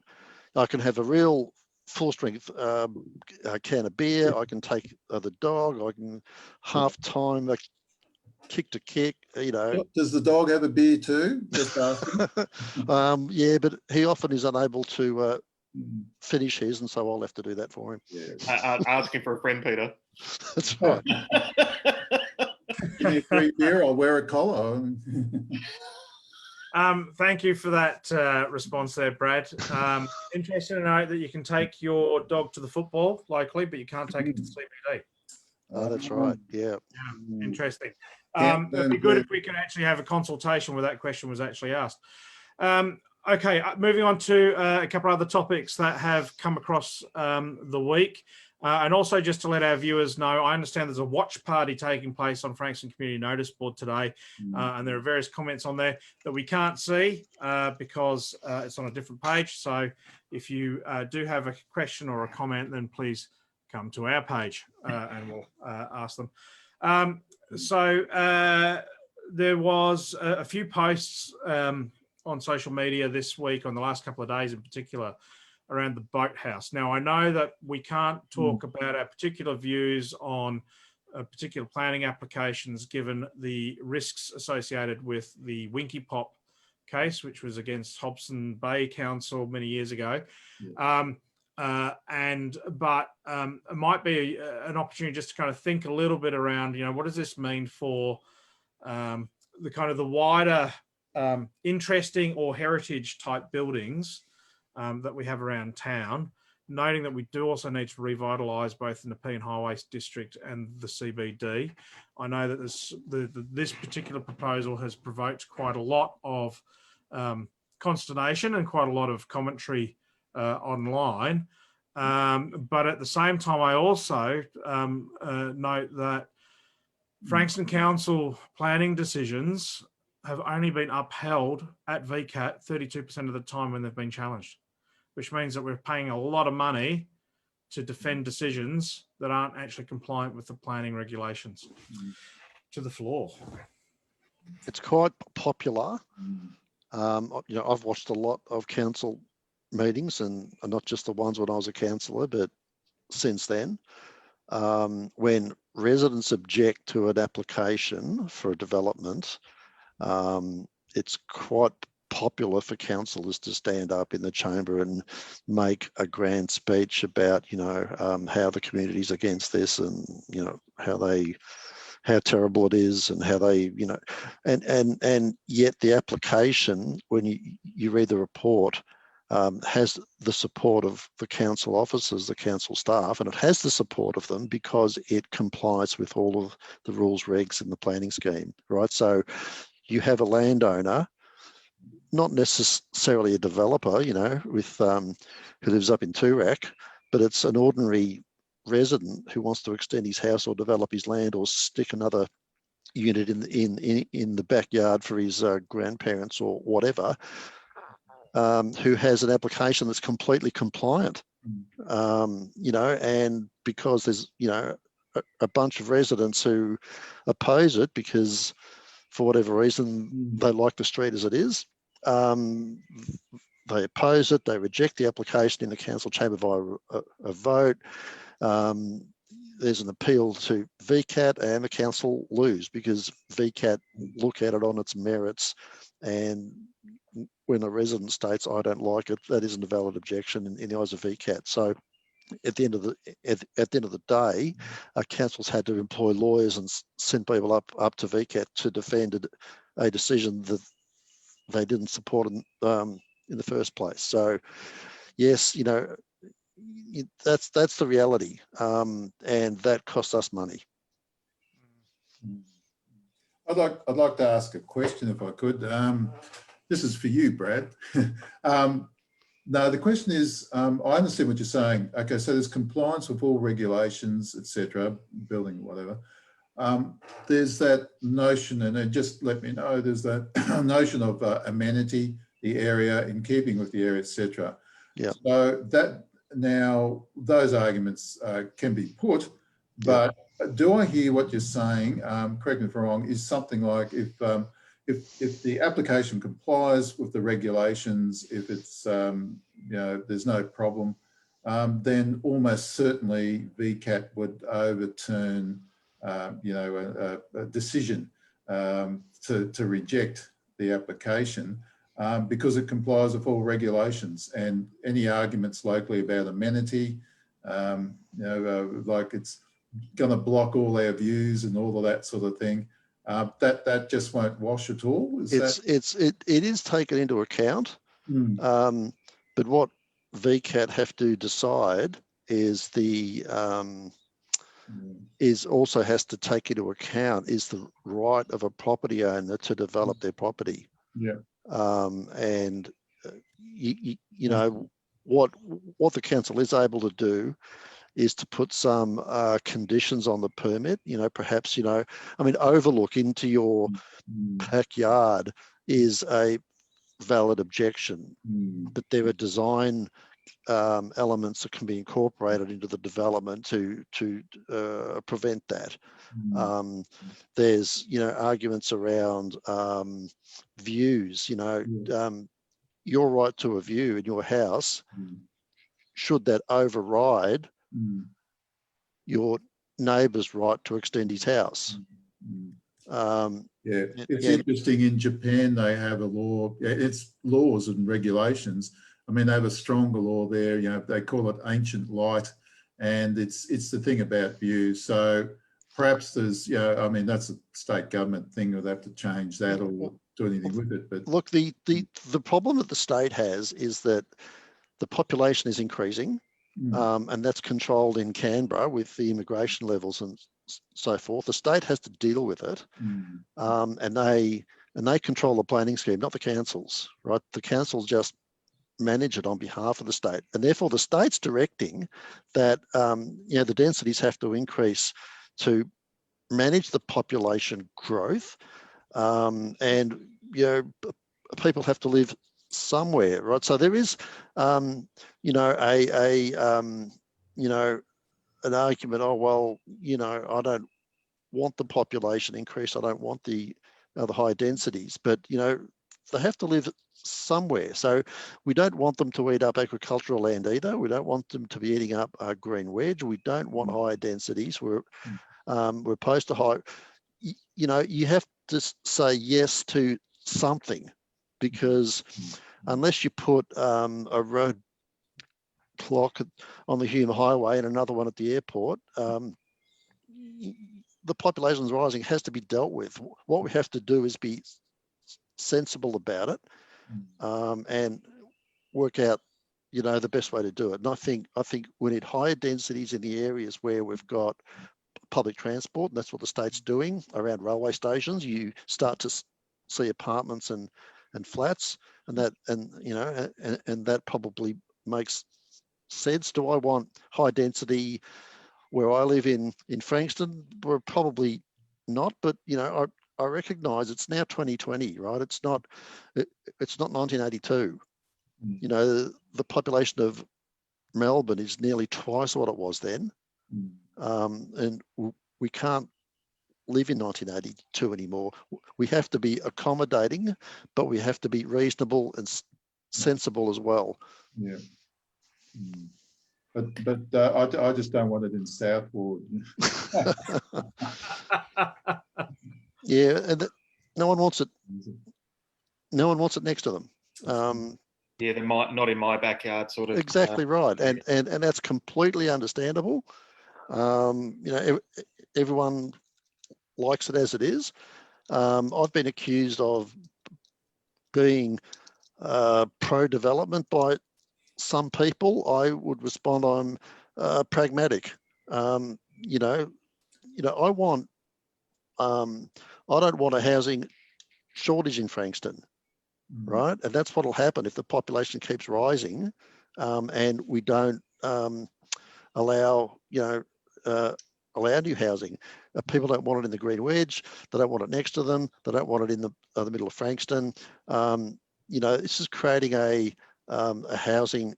I can have a real full strength can of beer. I can take the dog. I can half time, kick to kick. You know. Does the dog have a beer too? Just asking. Yeah, but he often is unable to finish his, and so I'll have to do that for him. Yeah. Asking for a friend, Peter. That's right. Give me a free beer, I'll wear a collar. Thank you for that response there, Brad. Interesting to know that you can take your dog to the football locally, but you can't take it to the CBD. Oh, that's right. Yeah. Interesting. Yeah, It'd be good if we could actually have a consultation where that question was actually asked. Okay, moving on to a couple of other topics that have come across the week. And also just to let our viewers know, I understand there's a watch party taking place on Frankston Community Notice Board today. And there are various comments on there that we can't see because it's on a different page. So if you do have a question or a comment, then please come to our page and we'll ask them. There was a few posts on social media this week, on the last couple of days in particular, around the boathouse. Now, I know that we can't talk about our particular views on particular planning applications, given the risks associated with the Winky Pop case, which was against Hobson Bay Council many years ago. But it might be an opportunity just to kind of think a little bit around, you know, what does this mean for the kind of the wider interesting or heritage type buildings that we have around town, noting that we do also need to revitalise both the Nepean Highways District and the CBD. I know that this particular proposal has provoked quite a lot of consternation and quite a lot of commentary online. But at the same time, I also note that Frankston Council planning decisions have only been upheld at VCAT 32% of the time when they've been challenged, which means that we're paying a lot of money to defend decisions that aren't actually compliant with the planning regulations. To the floor. It's quite popular. I've watched a lot of council meetings, and not just the ones when I was a councillor, but since then, when residents object to an application for a development, it's quite popular for councillors to stand up in the chamber and make a grand speech about, how the community's against this, and, how terrible it is, and how they, and yet the application, when you read the report, has the support of the council officers, the council staff, and it has the support of them because it complies with all of the rules, regs in the planning scheme, right? So you have a landowner, not necessarily a developer, with who lives up in Toorak, but it's an ordinary resident who wants to extend his house or develop his land or stick another unit in the backyard for his grandparents or whatever, who has an application that's completely compliant, and because there's, a bunch of residents who oppose it because for whatever reason, they like the street as it is. They oppose it, they reject the application in the council chamber via a vote. There's an appeal to VCAT and the council lose because VCAT look at it on its merits, and when a resident states, I don't like it, that isn't a valid objection in the eyes of VCAT. So at the end of the day, councils had to employ lawyers and send people up to VCAT to defend a decision that they didn't support in the first place. So yes, you know, that's the reality, and that costs us money. I'd like to ask a question if I could. This is for you, Brad. No, the question is, I understand what you're saying. Okay, so there's compliance with all regulations, etc., building, whatever. There's that notion, and just let me know, there's that notion of amenity, the area, in keeping with the area, etc. Yeah. So that now those arguments can be put, but do I hear what you're saying? Correct me if I'm wrong. Is something like if the application complies with the regulations, if it's you know, there's no problem, then almost certainly VCAT would overturn you know, a decision to reject the application because it complies with all regulations, and any arguments locally about amenity, you know, like it's going to block all our views and all of that sort of thing. That just won't wash at all. It is taken into account, but what VCAT have to decide is is also has to take into account is the right of a property owner to develop their property. Yeah. And you know what the council is able to do is to put some conditions on the permit. You know, perhaps, you know, I mean, overlook into your backyard is a valid objection, but there are design elements that can be incorporated into the development to prevent that. There's, you know, arguments around views. You know, your right to a view in your house, should that override your neighbour's right to extend his house? Yeah, it's interesting. In Japan, they have a law. It's laws and regulations. I mean, they have a stronger law there. You know, they call it ancient light, and it's the thing about views. So perhaps there's, you know, I mean, that's a state government thing. They'll have to change that or do anything with it. But look, the problem that the state has is that the population is increasing, and that's controlled in Canberra with the immigration levels and so forth. The state has to deal with it, and they control the planning scheme, not the councils, right? The councils just manage it on behalf of the state, and therefore the state's directing that you know, the densities have to increase to manage the population growth, and you know, people have to live somewhere, right? So there is you know, you know, an argument, oh well, you know, I don't want the population increase, I don't want the high densities, but you know, they have to live somewhere. So we don't want them to eat up agricultural land either. We don't want them to be eating up green wedge. We don't want high densities. We're opposed to high. You know, you have to say yes to something, because unless you put a road clock on the Hume Highway and another one at the airport, the population is rising, has to be dealt with. What we have to do is be sensible about it, and work out, you know, the best way to do it. And I think we need higher densities in the areas where we've got public transport, and that's what the state's doing around railway stations. You start to see apartments and flats, and you know, and that probably makes sense. Do I want high density where I live in Frankston? We're probably not, but you know, I recognise it's now 2020, right? It's not 1982. You know, the population of Melbourne is nearly twice what it was then, and we can't live in 1982 anymore. We have to be accommodating, but we have to be reasonable and sensible as well. Yeah. But I just don't want it in Southwood. Yeah, and no one wants it. No one wants it next to them. Yeah, they might not in my backyard, sort of. Exactly right, and that's completely understandable. Everyone likes it as it is. I've been accused of being pro-development by some people. I would respond I'm pragmatic. I want. I don't want a housing shortage in Frankston, right? And that's what will happen if the population keeps rising, and we don't allow new housing. People don't want it in the Green Wedge. They don't want it next to them. They don't want it in the middle of Frankston. This is creating a housing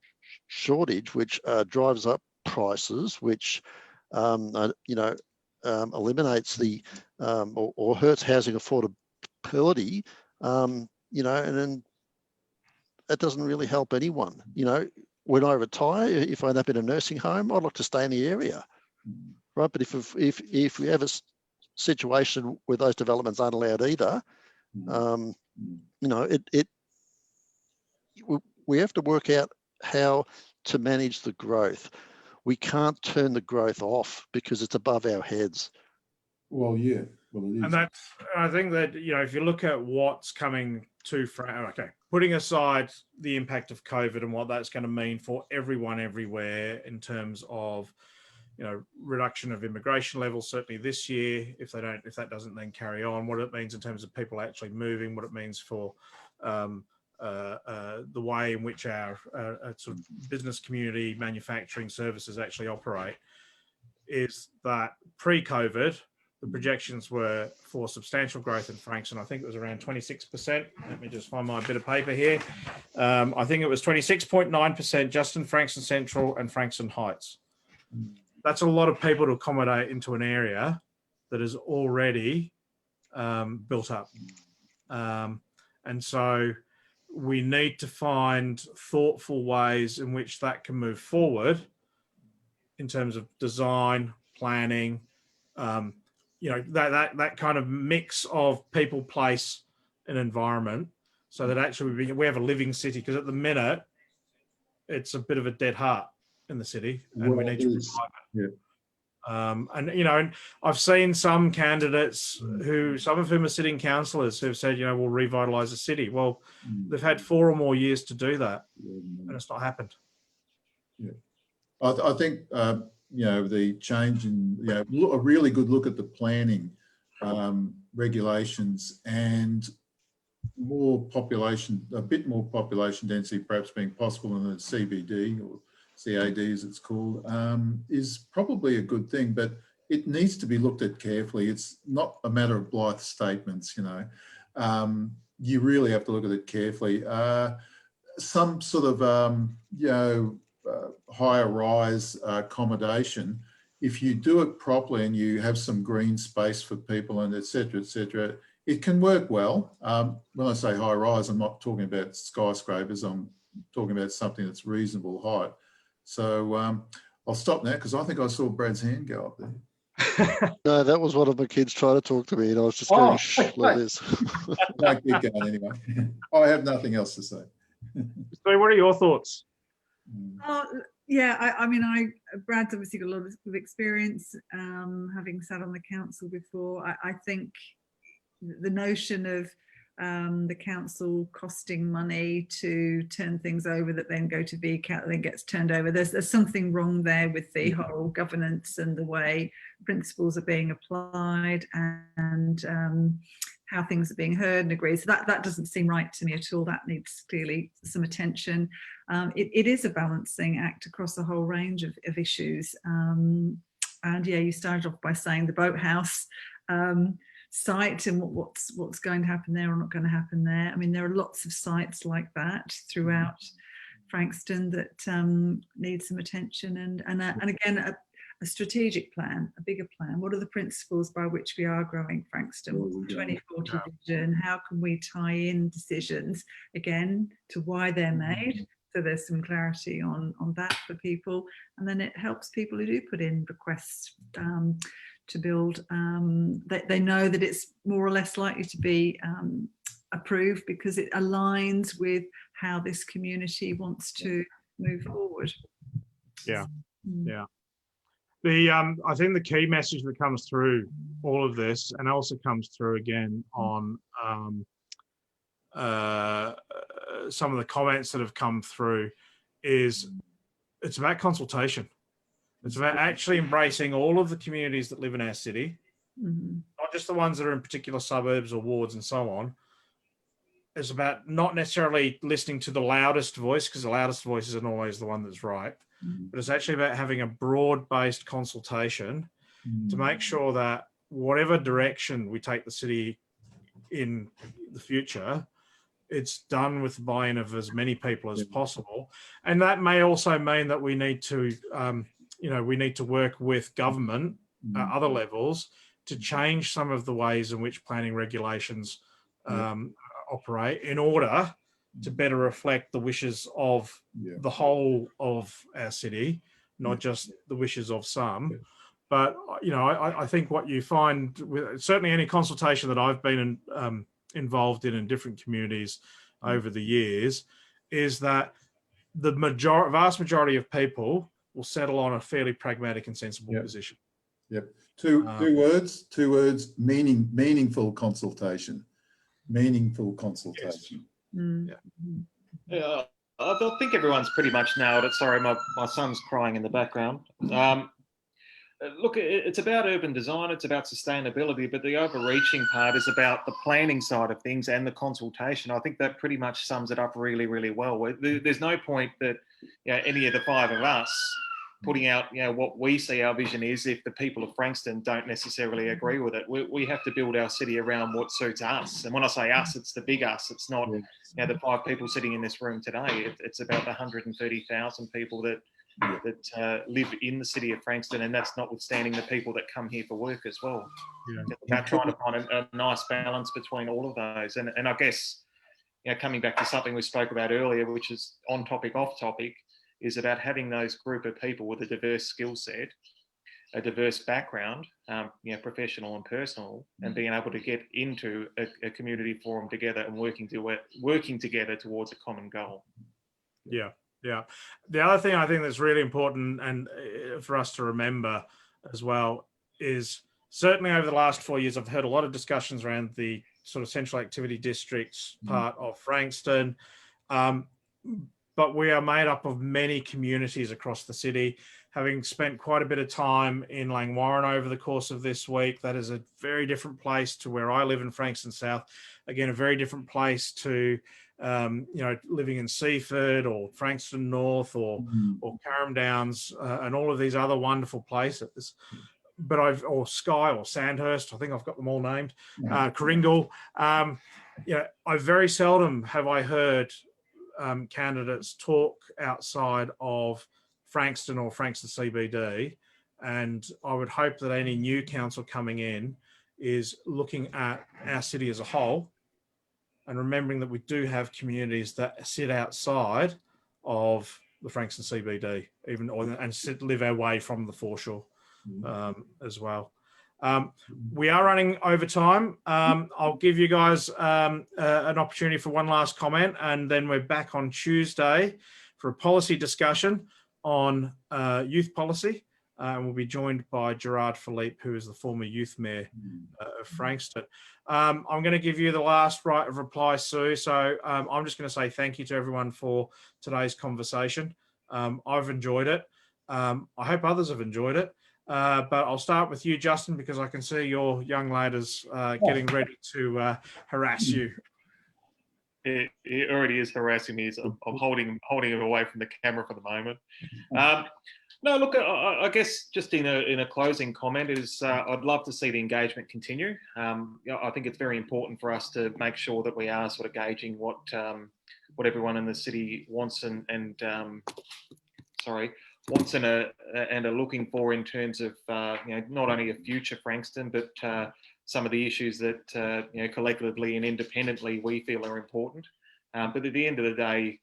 shortage, which drives up prices, which eliminates the or hurts housing affordability. And then that doesn't really help anyone. When I retire, if I end up in a nursing home, I'd like to stay in the area, right? But if we have a situation where those developments aren't allowed either, we have to work out how to manage the growth. We can't turn the growth off because it's above our heads. Well, yeah. Well, it is. And that's, I think that, if you look at what's coming to, putting aside the impact of COVID and what that's going to mean for everyone everywhere in terms of, reduction of immigration levels, certainly this year, if that doesn't then carry on, what it means in terms of people actually moving, what it means for the way in which our sort of business community, manufacturing services actually operate, is that pre-COVID, the projections were for substantial growth in Frankston. I think it was around 26%. Let me just find my bit of paper here. I think it was 26.9% just in Frankston Central and Frankston Heights. That's a lot of people to accommodate into an area that is already built up. And so we need to find thoughtful ways in which that can move forward in terms of design, planning, that kind of mix of people, place, and environment, so that actually we have a living city. Because at the minute, it's a bit of a dead heart in the city, and we need to revive it. Yeah. And I've seen some candidates some of whom are sitting councillors who've said, we'll revitalise the city. Well, they've had 4 or more years to do that, and it's not happened. Yeah, I think the change in a really good look at the planning regulations and a bit more population density perhaps being possible in the CBD or CAD as it's called, is probably a good thing, but it needs to be looked at carefully. It's not a matter of blithe statements, you really have to look at it carefully. Some sort of, higher rise accommodation, if you do it properly and you have some green space for people and et cetera, it can work well. When I say high rise, I'm not talking about skyscrapers. I'm talking about something that's reasonable height. So I'll stop now because I think I saw Brad's hand go up there. No, that was one of my kids trying to talk to me, and I was just going, shh, like this. Don't keep going anyway. I have nothing else to say. So what are your thoughts? Brad's obviously got a lot of experience, having sat on the council before. I think the notion of the council costing money to turn things over that then go to VCAT then gets turned over. There's something wrong there with the whole governance and the way principles are being applied and how things are being heard and agreed. So that doesn't seem right to me at all. That needs clearly some attention. It is a balancing act across a whole range of issues. And yeah, you started off by saying the boathouse site and what's going to happen there or not going to happen there. I mean, there are lots of sites like that throughout Frankston that need some attention. And again, a strategic plan, a bigger plan. What are the principles by which we are growing Frankston? What's the 2040 vision? How can we tie in decisions again to why they're made? So there's some clarity on that for people, and then it helps people who do put in requests to build. They know that it's more or less likely to be approved because it aligns with how this community wants to move forward. Yeah, Mm. yeah. I think the key message that comes through all of this, and also comes through again on some of the comments that have come through, is it's about consultation. It's about actually embracing all of the communities that live in our city, not just the ones that are in particular suburbs or wards and so on. It's about not necessarily listening to the loudest voice, because the loudest voice isn't always the one that's right, but it's actually about having a broad-based consultation to make sure that whatever direction we take the city in the future, it's done with the buy-in of as many people as possible. And that may also mean that we need to, we need to work with government at other levels to change some of the ways in which planning regulations operate in order to better reflect the wishes of the whole of our city, not just the wishes of some. But, I think what you find with certainly any consultation that I've been involved in different communities over the years is that the vast majority of people will settle on a fairly pragmatic and sensible position. Yep. Two words, meaningful consultation. Meaningful consultation. Mm. Yeah, I think everyone's pretty much nailed it. Sorry, my son's crying in the background. Look, it's about urban design, it's about sustainability, but the overreaching part is about the planning side of things and the consultation. I think that pretty much sums it up really, really well. There's no point that any of the five of us putting out what we see our vision is if the people of Frankston don't necessarily agree with it. We have to build our city around what suits us. And when I say us, it's the big us. It's not the 5 people sitting in this room today. It's about the 130,000 people that live in the city of Frankston, and that's notwithstanding the people that come here for work as well. It's about trying to find a nice balance between all of those. And I guess, coming back to something we spoke about earlier, which is on topic, off topic, is about having those group of people with a diverse skill set, a diverse background, professional and personal, and being able to get into a community forum together and working together towards a common goal. Yeah. The other thing I think that's really important and for us to remember as well is certainly over the last 4 years, I've heard a lot of discussions around the sort of central activity districts part of Frankston. But we are made up of many communities across the city. Having spent quite a bit of time in Langwarrin over the course of this week, that is a very different place to where I live in Frankston South. Again, a very different place to living in Seaford or Frankston North or Carrum Downs and all of these other wonderful places. But or Skye or Sandhurst, I think I've got them all named, Coringal. I very seldom have I heard candidates talk outside of Frankston or Frankston CBD, and I would hope that any new council coming in is looking at our city as a whole and remembering that we do have communities that sit outside of the Frankston CBD, and live our way from the foreshore as well. We are running over time. I'll give you guys an opportunity for one last comment, and then we're back on Tuesday for a policy discussion on youth policy. And we'll be joined by Gerard Philippe, who is the former youth mayor of Frankston. I'm going to give you the last right of reply, Sue. So I'm just going to say thank you to everyone for today's conversation. I've enjoyed it. I hope others have enjoyed it. But I'll start with you, Justin, because I can see your young ladies getting ready to harass you. It already is harassing me. So I'm holding it away from the camera for the moment. No, look, I guess just in a closing comment is I'd love to see the engagement continue. I think it's very important for us to make sure that we are sort of gauging what everyone in the city wants and wants and are looking for in terms of not only a future Frankston, but some of the issues that collectively and independently we feel are important. But at the end of the day,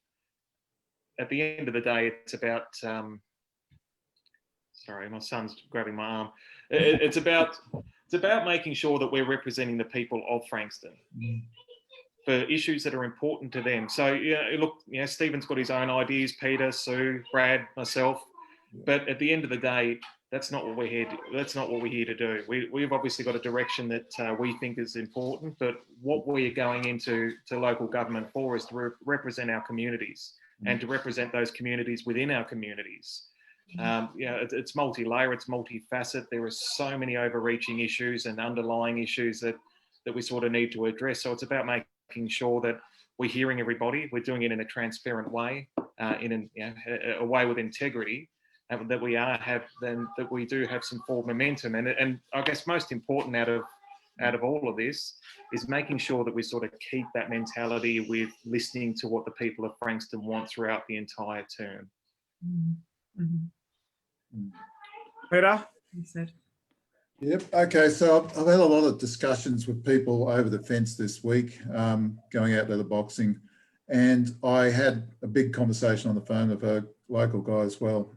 it's about. Sorry, my son's grabbing my arm. It's about making sure that we're representing the people of Frankston for issues that are important to them. So look, Stephen's got his own ideas, Peter, Sue, Brad, myself. But at the end of the day, that's not what we're here to do. We've obviously got a direction that we think is important, but what we are going into local government for is to represent our communities and to represent those communities within our communities. It's multi-layer, it's multifaceted. There are so many overreaching issues and underlying issues that we sort of need to address. So it's about making sure that we're hearing everybody, we're doing it in a transparent way, in a way with integrity, and that we do have some forward momentum. And I guess most important out of all of this is making sure that we sort of keep that mentality with listening to what the people of Frankston want throughout the entire term. Peter? You said. Yep. Okay. So I've had a lot of discussions with people over the fence this week, going out letterboxing, and I had a big conversation on the phone with a local guy as well.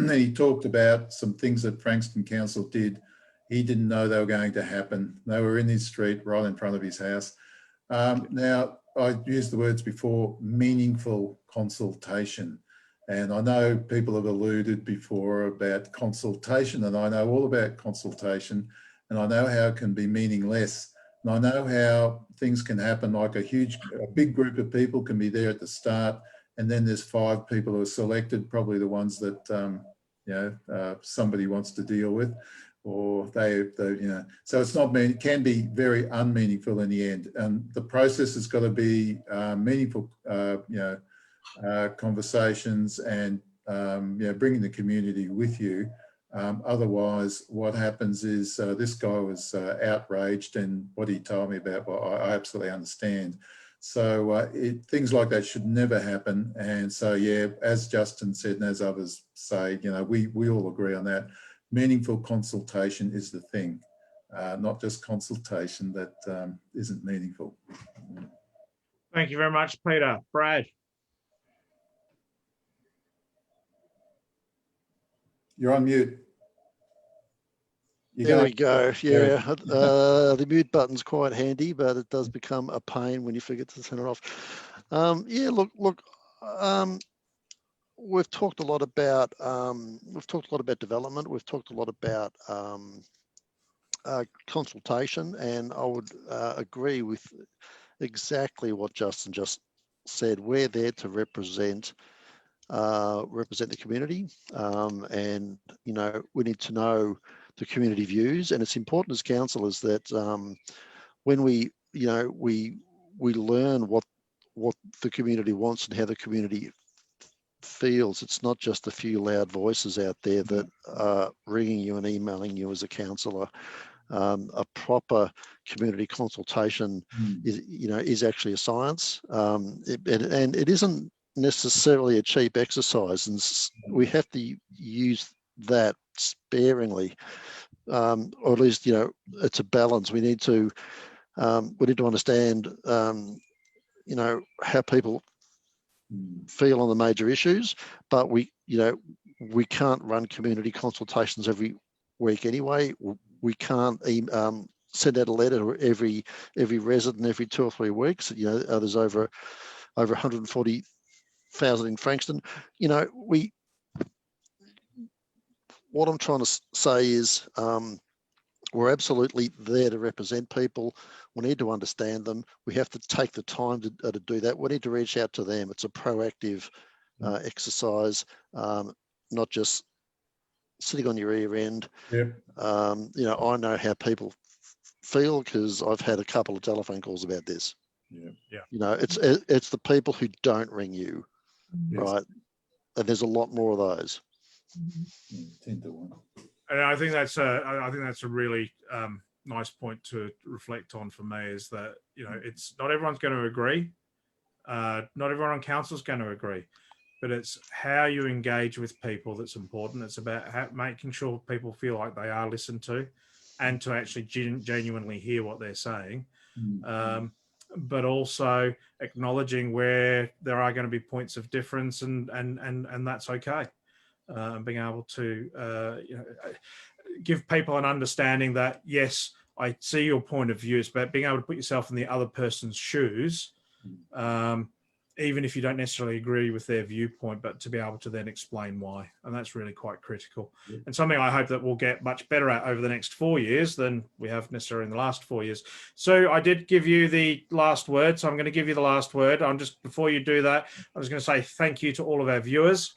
He talked about some things that Frankston Council did. He didn't know they were going to happen. They were in his street, right in front of his house. Now, I used the words before, meaningful consultation. And I know people have alluded before about consultation, and I know all about consultation, and I know how it can be meaningless. And I know how things can happen, like a big group of people can be there at the start, and then there's 5 people who are selected, probably the ones that somebody wants to deal with, or they so it's not it can be very unmeaningful in the end. And the process has got to be meaningful, conversations and bringing the community with you. Otherwise, what happens is this guy was outraged, and what he told me about, well, I absolutely understand. So things like that should never happen. And so, yeah, as Justin said, and as others say, we all agree on that. Meaningful consultation is the thing, not just consultation that isn't meaningful. Thank you very much, Peter. Brad? You're on mute. There we go. Yeah, the mute button's quite handy, but it does become a pain when you forget to turn it off. Look. We've talked a lot about development. We've talked a lot about consultation, and I would agree with exactly what Justin just said. We're there to represent the community, and we need to know the community views. And it's important as councillors that when we learn what the community wants and how the community feels. It's not just a few loud voices out there that are ringing you and emailing you as a councillor. A proper community consultation is actually a science, and it isn't necessarily a cheap exercise, and we have to use that sparingly, or at least it's a balance. We need to understand how people feel on the major issues, but we can't run community consultations every week anyway. We can't send out a letter every resident every 2 or 3 weeks. There's over 140,000 in Frankston. What I'm trying to say is we're absolutely there to represent people. We need to understand them. We have to take the time to do that. We need to reach out to them. It's a proactive exercise, not just sitting on your ear end. Yep. I know how people feel because I've had a couple of telephone calls about this. Yeah. It's the people who don't ring you, right? And there's a lot more of those. 10 to 1. And I think that's a really nice point to reflect on for me, is that it's not everyone's going to agree. Not everyone on council is going to agree, but it's how you engage with people that's important. It's about making sure people feel like they are listened to and to actually genuinely hear what they're saying. But also acknowledging where there are going to be points of difference, and that's okay. Being able to give people an understanding that, yes, I see your point of view, it's about being able to put yourself in the other person's shoes, even if you don't necessarily agree with their viewpoint, but to be able to then explain why. And that's really quite critical. And something I hope that we'll get much better at over the next 4 years than we have necessarily in the last 4 years. So I did give you the last word, so I'm going to give you the last word. Before you do that, I was going to say thank you to all of our viewers.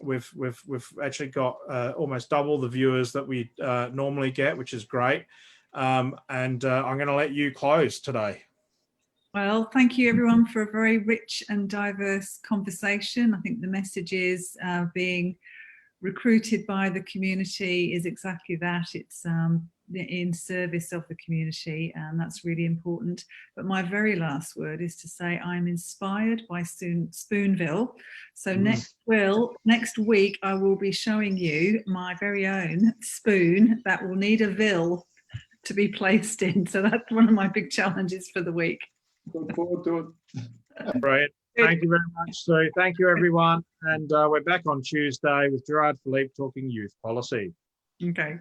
We've actually got almost double the viewers that we normally get, which is great. And I'm going to let you close today. Well, thank you everyone for a very rich and diverse conversation. I think the message is being recruited by the community is exactly that. It's in service of the community, and that's really important. But my very last word is to say I'm inspired by Spoonville. So next week I will be showing you my very own spoon that will need a Ville to be placed in. So that's one of my big challenges for the week. Look forward to it. Brilliant. Thank you very much, Sue. Thank you, everyone. And we're back on Tuesday with Gerard Philippe talking youth policy. Okay.